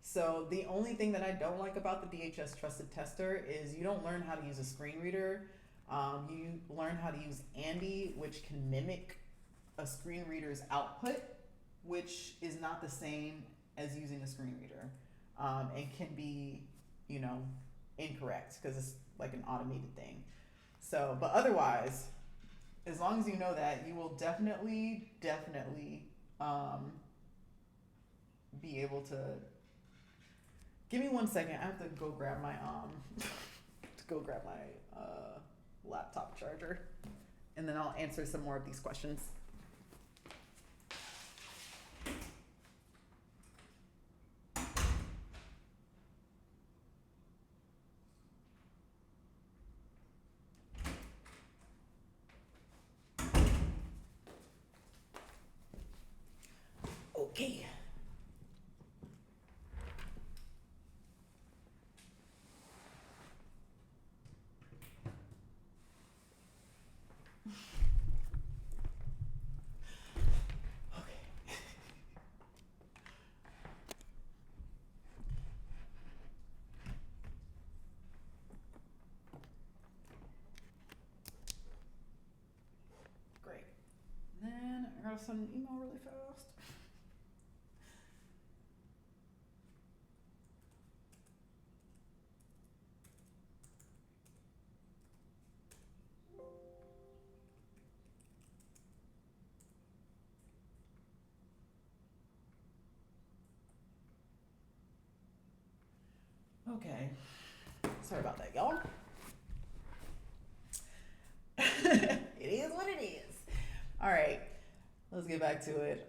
So the only thing that I don't like about the DHS Trusted Tester is you don't learn how to use a screen reader. You learn how to use Andy, which can mimic a screen reader's output, which is not the same as using a screen reader, and can be, incorrect because it's like an automated thing. So, but otherwise, as long as you know that, you will definitely be able to. Give me 1 second. I have to go grab my laptop charger, and then I'll answer some more of these questions. Okay. Great. Then I gotta send an email really fast. Okay. Sorry about that, y'all. It is what it is. All right. Let's get back to it.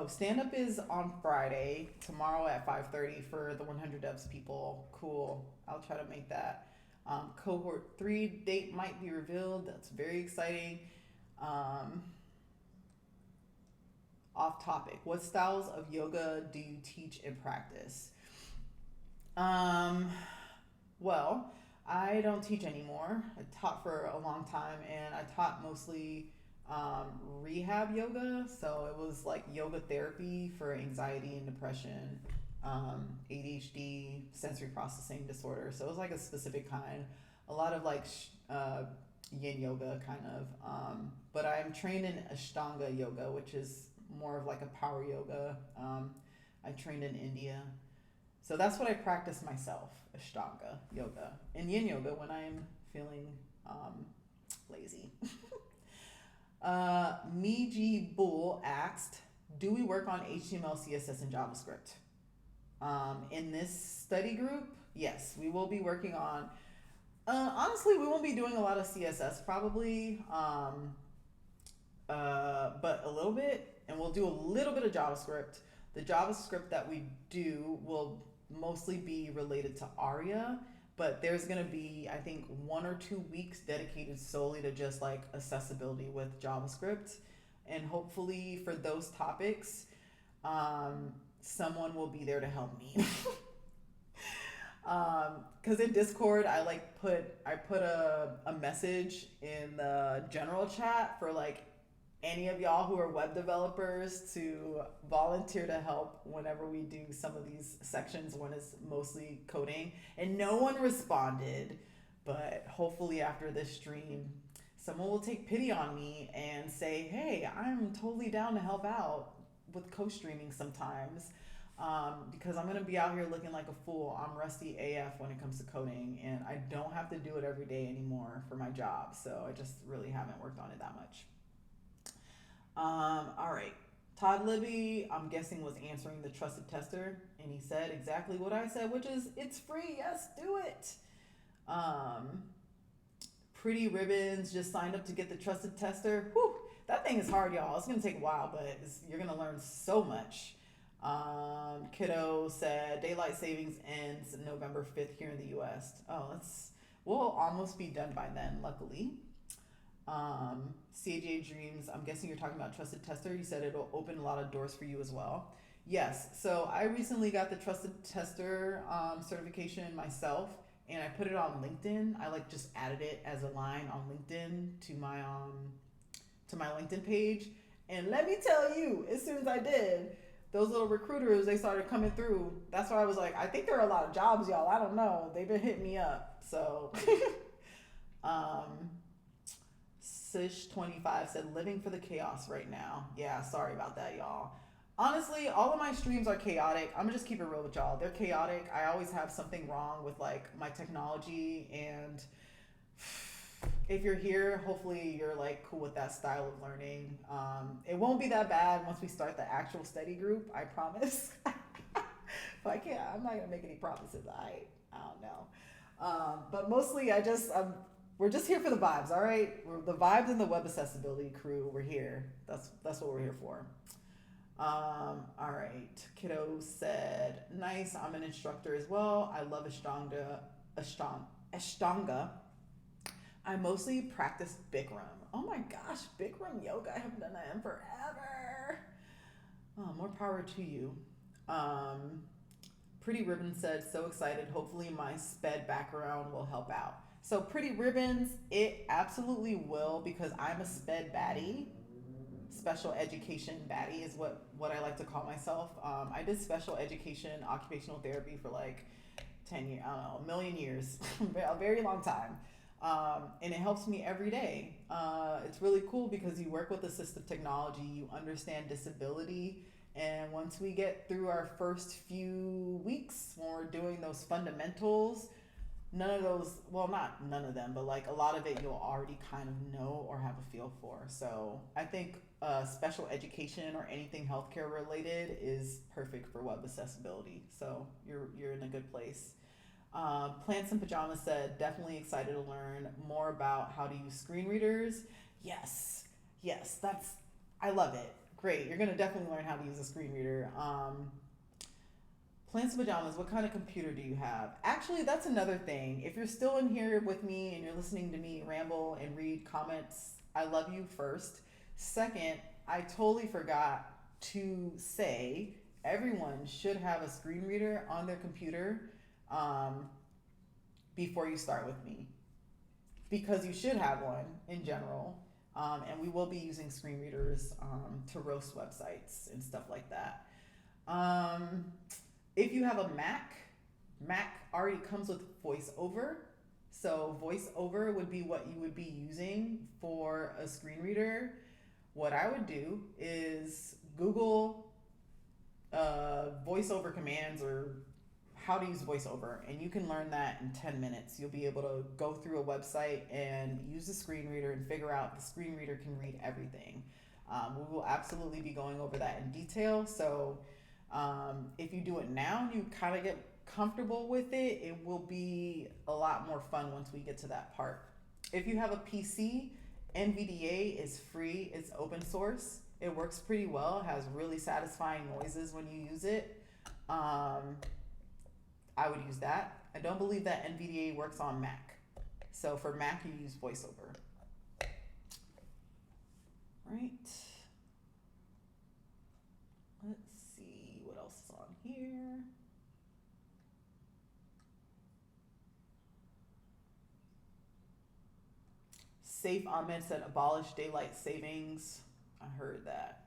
Stand up is on Friday, tomorrow at 5:30 for the 100 Devs people. Cool. I'll try to make that. Cohort 3 date might be revealed. That's very exciting. Off topic. What styles of yoga do you teach and practice? Well, I don't teach anymore. I taught for a long time, and I taught mostly rehab yoga. So it was like yoga therapy for anxiety and depression, ADHD, sensory processing disorder. So it was like a specific kind. A lot of like yin yoga kind of. But I'm trained in Ashtanga yoga, which is more of like a power yoga. I trained in India. So that's what I practice myself, Ashtanga yoga. And yin yoga when I'm feeling lazy. Miji Bull asked, do we work on HTML, CSS, and JavaScript? In this study group, yes, we will be working on, honestly, we won't be doing a lot of CSS probably, but a little bit, and we'll do a little bit of JavaScript. The JavaScript that we do will mostly be related to ARIA, But there's going to be, I think, 1 or 2 weeks dedicated solely to just like accessibility with JavaScript. And hopefully for those topics, someone will be there to help me. Because in Discord, I put a message in the general chat for like any of y'all who are web developers to volunteer to help whenever we do some of these sections when it's mostly coding, and no one responded. But hopefully after this stream, someone will take pity on me and say, hey, I'm totally down to help out with co-streaming sometimes. Because I'm going to be out here looking like a fool. I'm rusty AF when it comes to coding, and I don't have to do it every day anymore for my job. So I just really haven't worked on it that much. All right. Todd Libby, I'm guessing, was answering the trusted tester, and he said exactly what I said, which is, it's free. Yes, do it. Pretty Ribbons just signed up to get the trusted tester. Whew, that thing is hard, y'all. It's going to take a while, but you're going to learn so much. Kiddo said daylight savings ends November 5th here in the US. We'll almost be done by then, luckily. CJ Dreams, I'm guessing you're talking about trusted tester. You said it'll open a lot of doors for you as well. Yes, so I recently got the trusted tester certification myself, and I put it on LinkedIn. I just added it as a line on LinkedIn to my LinkedIn page. And let me tell you, as soon as I did, those little recruiters, they started coming through. That's why I was like, I think there are a lot of jobs, y'all. I don't know. They've been hitting me up. So, Sish25 said, living for the chaos right now. Yeah, sorry about that, y'all. Honestly, all of my streams are chaotic. I'm gonna just keep it real with y'all. They're chaotic. I always have something wrong with my technology, and if you're here, hopefully you're cool with that style of learning. It won't be that bad once we start the actual study group, I promise. But I'm not gonna make any promises. I don't know. But mostly we're just here for the vibes, all right? We're the vibes and the web accessibility crew. We're here. That's what we're here for. All right. Kiddo said, nice. I'm an instructor as well. I love Ashtanga. I mostly practice Bikram. Oh my gosh, Bikram yoga. I haven't done that in forever. Oh, more power to you. Pretty Ribbon said, so excited. Hopefully my SPED background will help out. So Pretty Ribbons, it absolutely will, because I'm a SPED baddie. Special education baddie is what I like to call myself. I did special education occupational therapy for 10 years, I don't know, a million years, a very long time. And it helps me every day. It's really cool because you work with assistive technology, you understand disability, and once we get through our first few weeks when we're doing those fundamentals, none of those, well, not none of them, but a lot of it you'll already kind of know or have a feel for. So I think special education or anything healthcare related is perfect for web accessibility. So you're in a good place. Plants and Pajamas said, definitely excited to learn more about how to use screen readers. Yes, I love it. Great, you're gonna definitely learn how to use a screen reader. Plants and Pajamas, what kind of computer do you have? Actually, that's another thing. If you're still in here with me and you're listening to me ramble and read comments, I love you first. Second, I totally forgot to say everyone should have a screen reader on their computer before you start with me, because you should have one in general, and we will be using screen readers to roast websites and stuff like that. If you have a Mac already comes with VoiceOver, so VoiceOver would be what you would be using for a screen reader. What I would do is Google VoiceOver commands or how to use VoiceOver, and you can learn that in 10 minutes. You'll be able to go through a website and use the screen reader and figure out the screen reader can read everything. We will absolutely be going over that in detail. So if you do it now and you kind of get comfortable with it, it will be a lot more fun once we get to that part. If you have a PC, NVDA is free. It's open source. It works pretty well. It has really satisfying noises when you use it. I would use that. I don't believe that NVDA works on Mac. So for Mac, you use VoiceOver. Right. Let's see what else is on here. Safe Ahmed said abolish daylight savings. I heard that.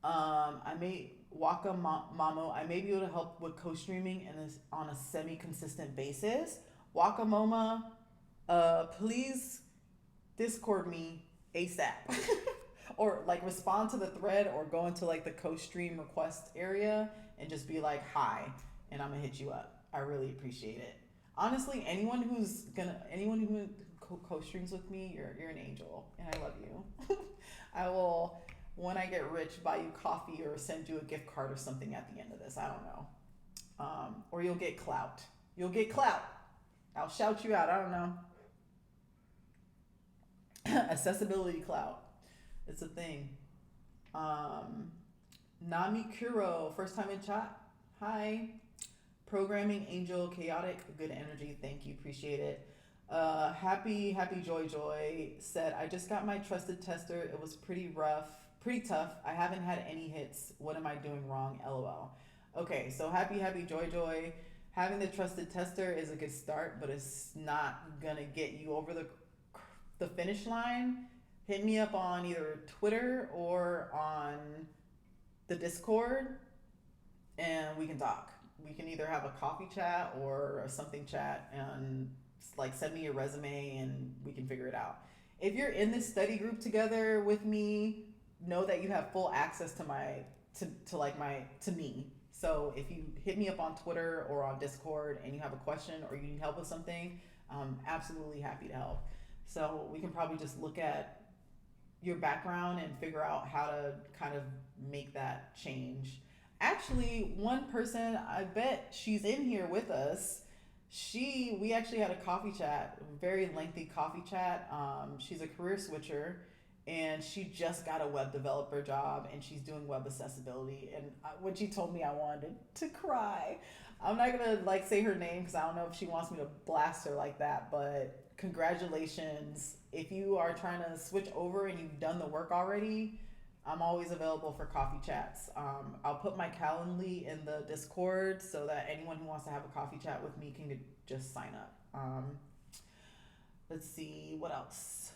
I may Waka Mamo. I may be able to help with co-streaming and is on a semi-consistent basis. Waka Moma, please Discord me ASAP, or like respond to the thread, or go into like the co-stream request area and just be like hi, and I'm gonna hit you up. I really appreciate it. Honestly, anyone who co-streams with me, you're an angel, and I love you. I will, when I get rich, buy you coffee or send you a gift card or something at the end of this. I don't know. Or you'll get clout. You'll get clout. I'll shout you out. I don't know. Accessibility clout. It's a thing. Nami Kuro, first time in chat. Hi. Programming Angel, chaotic, good energy. Thank you. Appreciate it. Happy Joy said, I just got my trusted tester. It was pretty tough. I haven't had any hits. What am I doing wrong? LOL. Okay, so happy Joy. Having the trusted tester is a good start, but it's not gonna get you over the finish line. Hit me up on either Twitter or on the Discord, and we can talk. We can either have a coffee chat or a something chat, and like send me your resume and we can figure it out. If you're in this study group together with me, know that you have full access to me. So if you hit me up on Twitter or on Discord and you have a question or you need help with something, I'm absolutely happy to help. So we can probably just look at your background and figure out how to kind of make that change. Actually, one person, I bet she's in here with us. We actually had a coffee chat, a very lengthy coffee chat. She's a career switcher, and she just got a web developer job, and she's doing web accessibility. And when she told me, I wanted to cry. I'm not gonna like say her name because I don't know if she wants me to blast her like that, but congratulations. If you are trying to switch over and you've done the work already, I'm always available for coffee chats. I'll put my Calendly in the Discord so that anyone who wants to have a coffee chat with me can just sign up. Let's see, what else?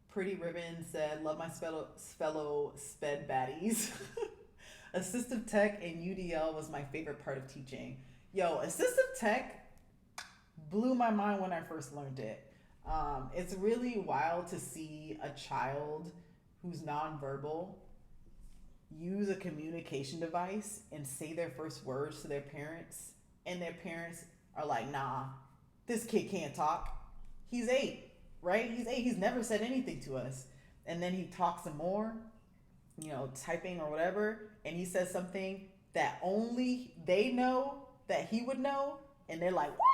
Pretty Ribbon said, love my fellow sped baddies. Assistive tech and UDL was my favorite part of teaching. Yo, assistive tech blew my mind when I first learned it. It's really wild to see a child who's nonverbal use a communication device and say their first words to their parents, and their parents are like, nah, this kid can't talk. He's 8, right? He's 8. He's never said anything to us. And then he talks some more, typing or whatever, and he says something that only they know that he would know, and they're like, what?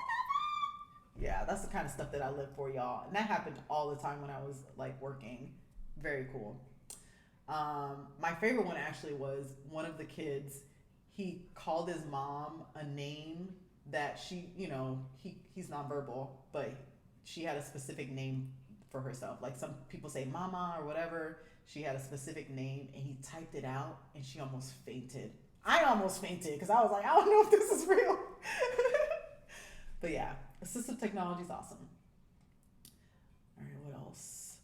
Yeah, that's the kind of stuff that I live for, y'all. And that happened all the time when I was like working. Very cool. My favorite one actually was one of the kids. He called his mom a name that she, he's nonverbal, but she had a specific name for herself. Like some people say mama or whatever. She had a specific name, and he typed it out, and she almost fainted. I almost fainted because I was like, I don't know if this is real. But yeah, assistive technology is awesome. All right, what else?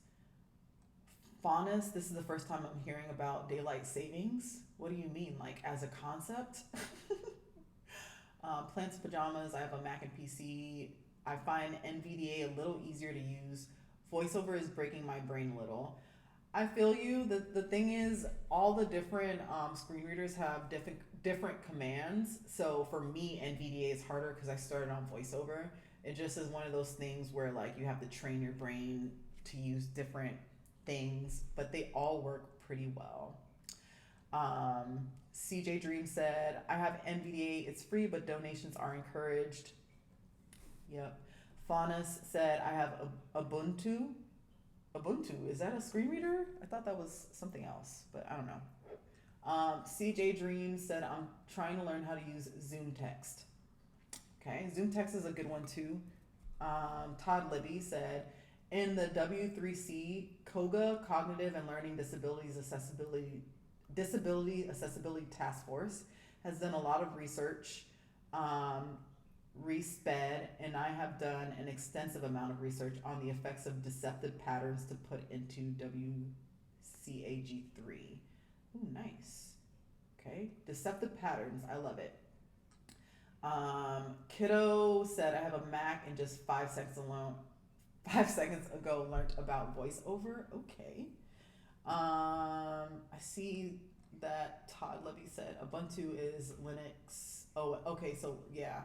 Faunus, this is the first time I'm hearing about daylight savings. What do you mean, like as a concept? Plants and Pajamas, I have a Mac and PC. I find NVDA a little easier to use. VoiceOver is breaking my brain a little. I feel you. The thing is, all the different screen readers have different commands. So for me, NVDA is harder because I started on VoiceOver. It just is one of those things where like you have to train your brain to use different things, but they all work pretty well. CJ Dream said, I have NVDA. It's free, but donations are encouraged. Yep. Faunus said, I have Ubuntu. Ubuntu, is that a screen reader? I thought that was something else, but I don't know. CJ Dream said, I'm trying to learn how to use Zoom Text. Okay, Zoom Text is a good one too. Todd Libby said, in the W3C COGA Cognitive and Learning Disability Accessibility Task Force has done a lot of research, RESPED, and I have done an extensive amount of research on the effects of deceptive patterns to put into WCAG3. Ooh, nice. Okay, deceptive patterns, I love it. Kiddo said, I have a Mac and just 5 seconds alone. 5 seconds ago learned about voiceover. Okay. I see that Todd Levy said Ubuntu is Linux. Oh, okay. So yeah,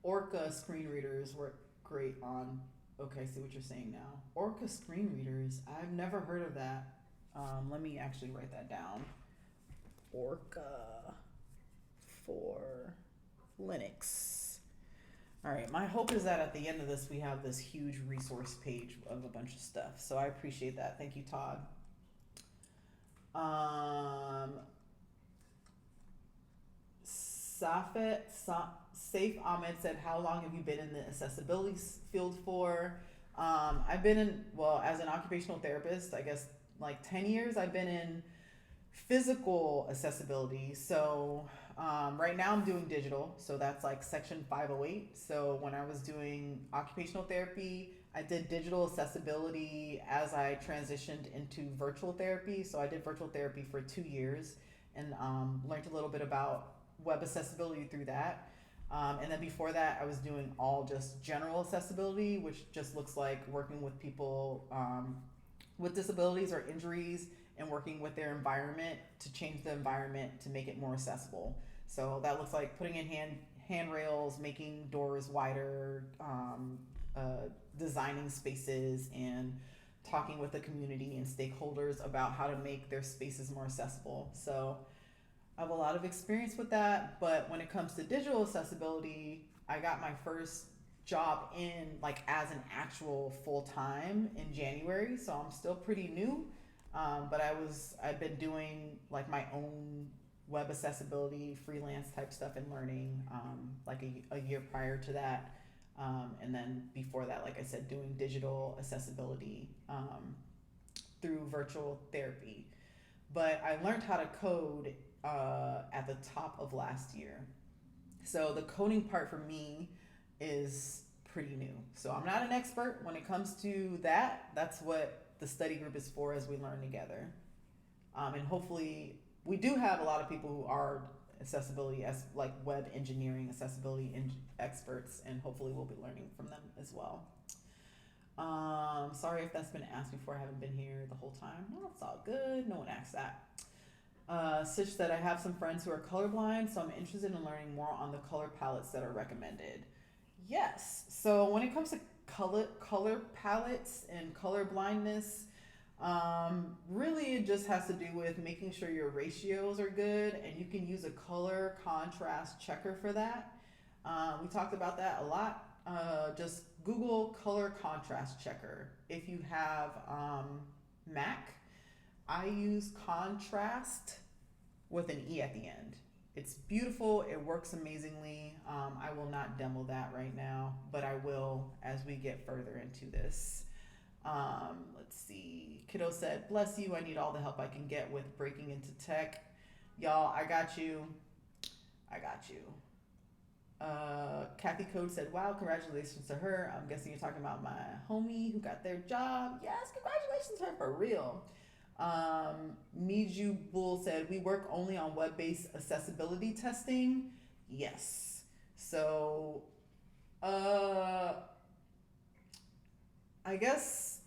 Orca screen readers work great on. Okay, I see what you're saying now. Orca screen readers. I've never heard of that. Let me actually write that down. Orca for Linux. All right, my hope is that at the end of this, we have this huge resource page of a bunch of stuff. So I appreciate that. Thank you, Todd. Saif Ahmed said, how long have you been in the accessibility field for? I've been in, well, as an occupational therapist, I guess like 10 years. I've been in physical accessibility. So right now I'm doing digital. So that's like section 508. So when I was doing occupational therapy, I did digital accessibility as I transitioned into virtual therapy. So I did virtual therapy for 2 years and learned a little bit about web accessibility through that. And then before that, I was doing all just general accessibility, which just looks like working with people with disabilities or injuries and working with their environment to change the environment to make it more accessible. So that looks like putting in handrails, making doors wider, designing spaces, and talking with the community and stakeholders about how to make their spaces more accessible. So I have a lot of experience with that, but when it comes to digital accessibility, I got my first job in like as an actual full-time in January, so I'm still pretty new. But I've been doing like my own web accessibility freelance type stuff and learning like a year prior to that. And then before that, like I said, doing digital accessibility through virtual therapy. But I learned how to code at the top of last year. So the coding part for me is pretty new. So I'm not an expert when it comes to that. That's what the study group is for as we learn together. And hopefully we do have a lot of people who are accessibility as like web engineering accessibility experts, and hopefully we'll be learning from them as well. Sorry if that's been asked before. I haven't been here the whole time. No, it's all good. No one asked that. Sitch said, I have some friends who are colorblind, so I'm interested in learning more on the color palettes that are recommended. Yes. So when it comes to color palettes and color blindness, really it just has to do with making sure your ratios are good, and you can use a color contrast checker for that. We talked about that a lot. Just Google color contrast checker. If you have Mac, I use contrast with an E at the end. It's beautiful. It works amazingly. I will not demo that right now, but I will as we get further into this. Let's see. Kiddo said, bless you. I need all the help I can get with breaking into tech. Y'all, I got you. I got you. Kathy Code said, wow, congratulations to her. I'm guessing you're talking about my homie who got their job. Yes, congratulations to her for real. Miju Bull said, we work only on web-based accessibility testing. Yes. So, I guess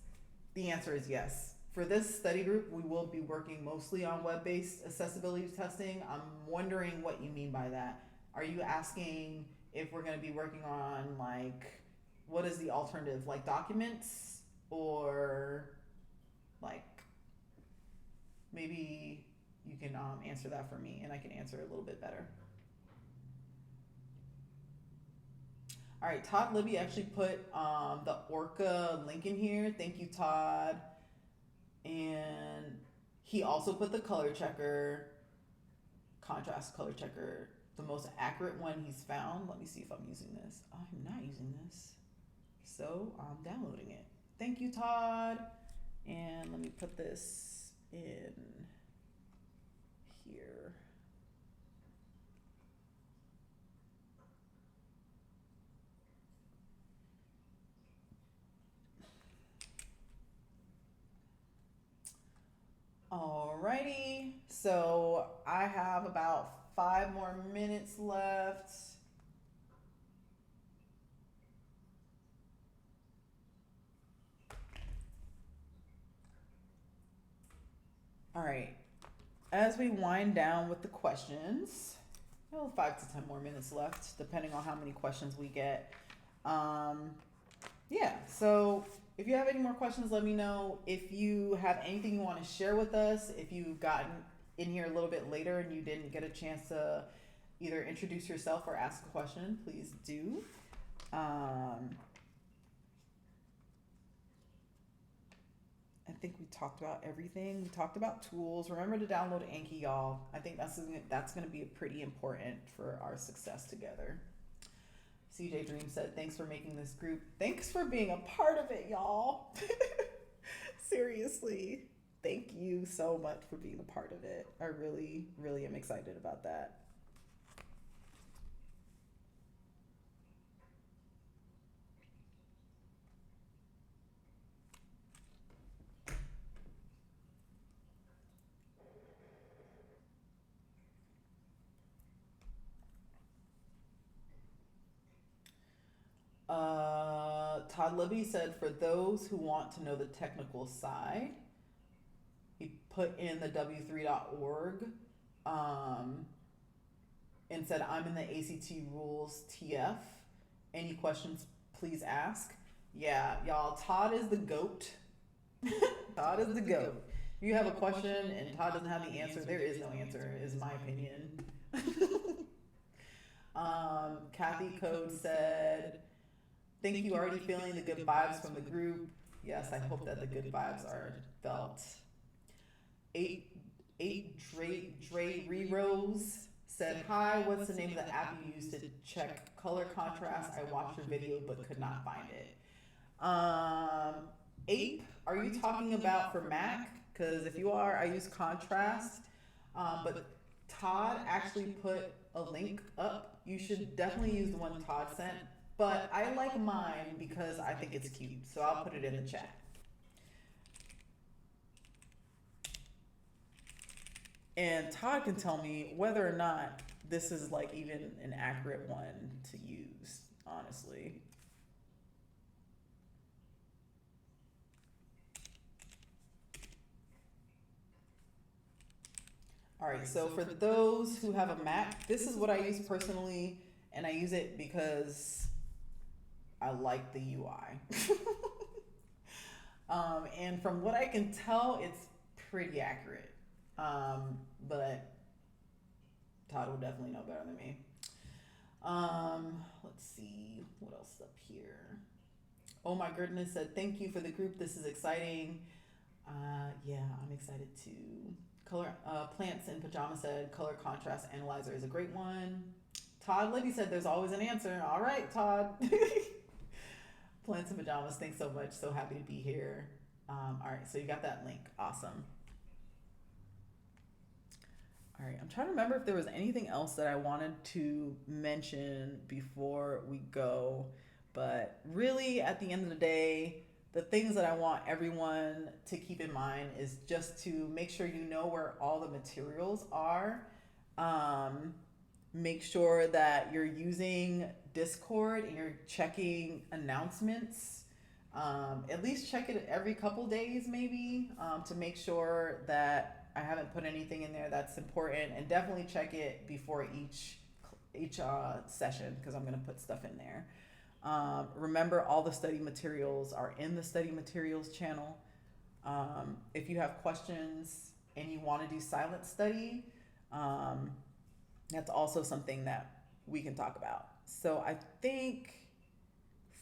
the answer is yes. For this study group, we will be working mostly on web-based accessibility testing. I'm wondering what you mean by that. Are you asking if we're going to be working on, like, what is the alternative, like documents, or like maybe you can answer that for me and I can answer it a little bit better. All right, Todd Libby actually put the Orca link in here. Thank you, Todd. And he also put the color checker. contrast color checker, the most accurate one he's found. Let me see if I'm using this. I'm not using this. So I'm downloading it. Thank you, Todd. And let me put this in here. Alrighty, so I have about 5 more minutes left. All right, as we wind down with the questions, well, 5 to 10 more minutes left, depending on how many questions we get. Yeah, so if you have any more questions, let me know. If you have anything you want to share with us, if you've gotten in here a little bit later and you didn't get a chance to either introduce yourself or ask a question, please do. I think we talked about everything. We talked about tools. Remember to download Anki, y'all. I think that's going to be pretty important for our success together. CJ Dream said, thanks for making this group. Thanks for being a part of it, y'all. Seriously. Thank you so much for being a part of it. I really, really am excited about that. Todd Libby said, for those who want to know the technical side, he put in the w3.org and said, I'm in the ACT rules TF. Any questions, please ask. Yeah, y'all, Todd is the GOAT. Todd is the GOAT. If you have a question and Todd doesn't have the answer, there is no answer, is my opinion. Kathy Code said, think you already feeling the good vibes from the group. Yes, I hope that the good vibes are felt. 8 Dre Rerose said, hi, what's the name of the app you use to check color contrast? I watched your video but could not find it. Ape, are you talking about for Mac? Because if you are, I use Contrast. But Todd actually put a link up. You should definitely use the one Todd sent. But I like mine because I think it's cute. So I'll put it in the chat. And Todd can tell me whether or not this is like even an accurate one to use, honestly. All right, so for those who have a Mac, this is what I use personally, and I use it because I like the UI. And from what I can tell, it's pretty accurate. But Todd will definitely know better than me. Let's see, what else up here? Oh my goodness said, thank you for the group. This is exciting. Yeah, I'm excited too. Plants in Pajama said, color contrast analyzer is a great one. Todd Libby said, there's always an answer. All right, Todd. Plants in Pajamas, thanks so much. So happy to be here. All right, so you got that link. Awesome. All right, I'm trying to remember if there was anything else that I wanted to mention before we go. But really, at the end of the day, the things that I want everyone to keep in mind is just to make sure you know where all the materials are. Make sure that you're using Discord and you're checking announcements. At least check it every couple days maybe, to make sure that I haven't put anything in there that's important, and definitely check it before each session, because I'm going to put stuff in there. Remember, all the study materials are in the study materials channel. If you have questions and you want to do silent study, that's also something that we can talk about. So I think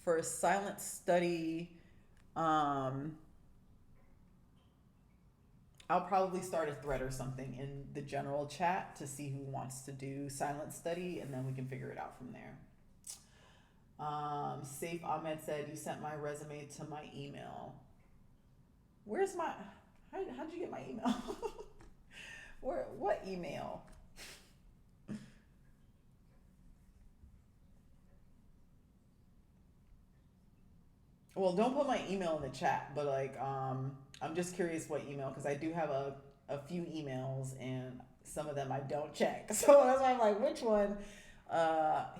for silent study, I'll probably start a thread or something in the general chat to see who wants to do silent study, and then we can figure it out from there. Safe Ahmed said, you sent my resume to my email. Where's my, how'd you get my email? What email? Well, don't put my email in the chat, but like, I'm just curious what email, because I do have a few emails and some of them I don't check. So that's why I'm like, which one?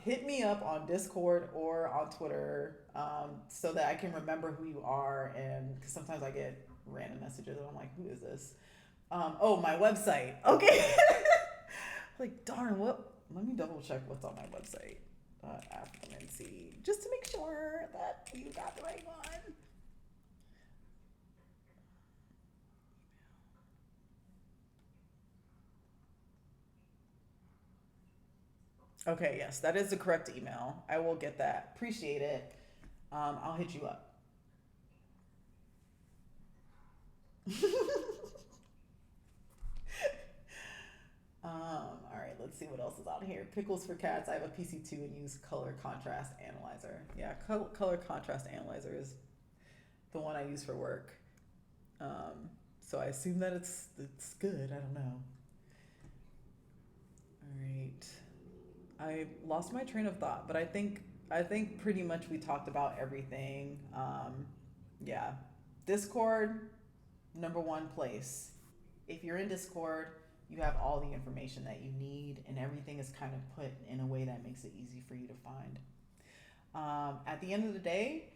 Hit me up on Discord or on Twitter, so that I can remember who you are. And because sometimes I get random messages and I'm like, who is this? Oh, my website. Okay. Like, darn, what? Let me double check what's on my website. African NC, just to make sure that you got the right one. Okay, yes, that is the correct email. I will get that. Appreciate it. I'll hit you up. All right, let's see what else is on here. Pickles for Cats. I have a PC2 and use Color Contrast Analyzer. Yeah, Color Contrast Analyzer is the one I use for work. So I assume that it's good. I don't know. All right. I lost my train of thought, but I think pretty much we talked about everything. Yeah, Discord, number one place. If you're in Discord, you have all the information that you need, and everything is kind of put in a way that makes it easy for you to find. At the end of the day,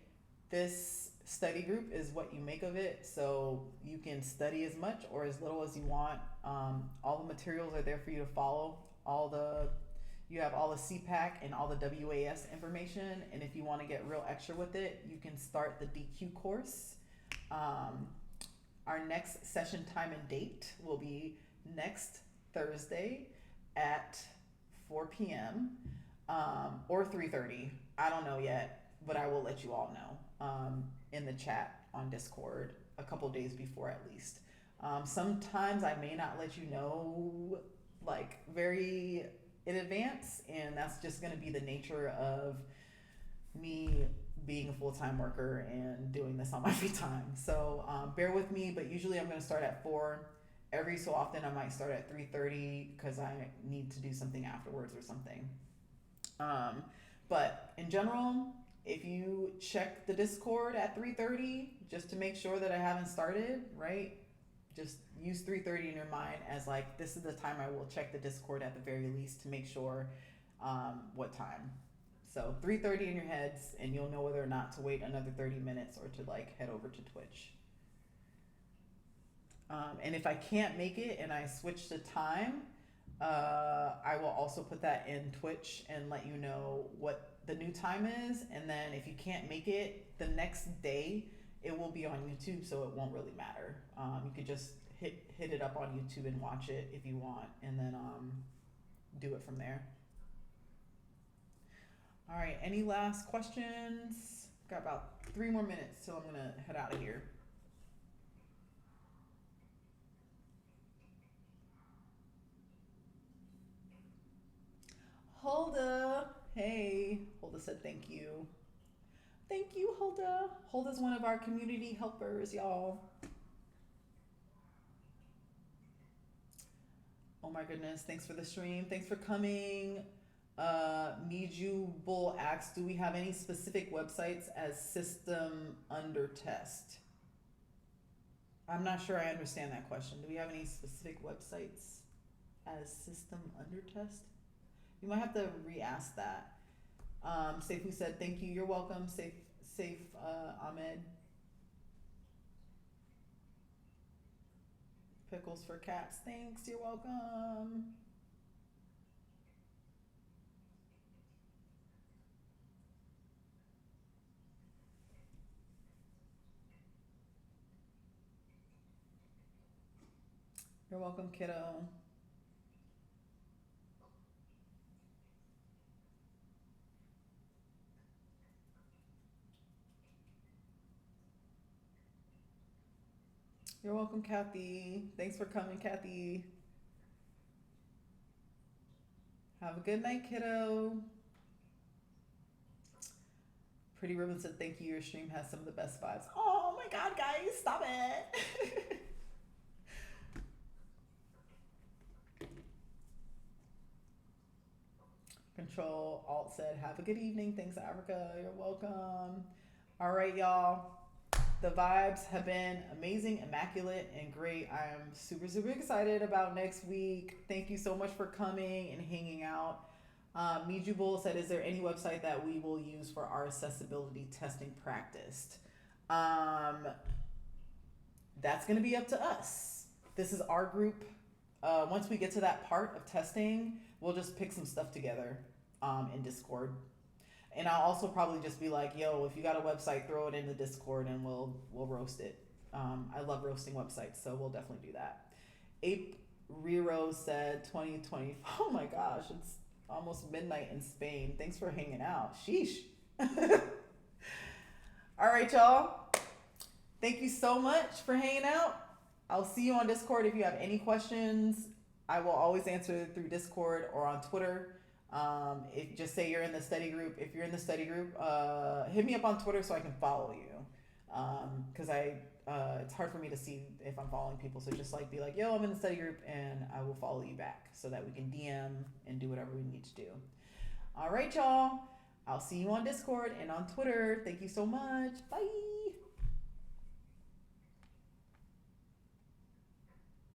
this study group is what you make of it. So you can study as much or as little as you want. All the materials are there for you to follow. You have all the CPAC and all the WAS information. And if you want to get real extra with it, you can start the DQ course. Our next session time and date will be next Thursday at 4 p.m. Or 3:30. I don't know yet, but I will let you all know in the chat on Discord a couple days before at least. Sometimes I may not let you know like very in advance, and that's just going to be the nature of me being a full-time worker and doing this on my free time. So bear with me, but usually I'm going to start at 4. Every so often I might start at 3:30 because I need to do something afterwards or something. But in general, if you check the Discord at 3:30 just to make sure that I haven't started, right? Just use 3:30 in your mind as like, this is the time I will check the Discord at the very least to make sure what time. So 3:30 in your heads, and you'll know whether or not to wait another 30 minutes or to like head over to Twitch. And if I can't make it and I switch the time, I will also put that in Twitch and let you know what the new time is. And then if you can't make it the next day, it will be on YouTube, so it won't really matter. You could just hit it up on YouTube and watch it if you want, and then do it from there. All right, any last questions? Got about 3 more minutes till I'm gonna head out of here. Hulda, hey, Hulda said thank you. Thank you, Hulda. Hulda's one of our community helpers, y'all. Oh my goodness, thanks for the stream. Thanks for coming. Miju Bull asks, do we have any specific websites as system under test? I'm not sure I understand that question. Do we have any specific websites as system under test? You might have to re-ask that. Safe, who said thank you. You're welcome. Safe Ahmed. Pickles for Cats. Thanks. You're welcome. You're welcome, kiddo. You're welcome, Kathy. Thanks for coming, Kathy. Have a good night, kiddo. Pretty Ribbon said, thank you. Your stream has some of the best vibes. Oh my God, guys, stop it. Control Alt said, have a good evening. Thanks, Africa. You're welcome. All right, y'all. The vibes have been amazing, immaculate, and great. I'm super, super excited about next week. Thank you so much for coming and hanging out. Miju Bull said, is there any website that we will use for our accessibility testing practice? That's going to be up to us. This is our group. Once we get to that part of testing, we'll just pick some stuff together in Discord. And I'll also probably just be like, yo, if you got a website, throw it in the Discord and we'll roast it. I love roasting websites, so we'll definitely do that. Ape Rero said 2020. Oh my gosh, it's almost midnight in Spain. Thanks for hanging out. Sheesh. All right, y'all. Thank you so much for hanging out. I'll see you on Discord if you have any questions. I will always answer through Discord or on Twitter. If just say you're in the study group. If you're in the study group, hit me up on Twitter so I can follow you. Because it's hard for me to see if I'm following people. So just like be like, yo, I'm in the study group, and I will follow you back so that we can DM and do whatever we need to do. All right, y'all. I'll see you on Discord and on Twitter. Thank you so much. Bye.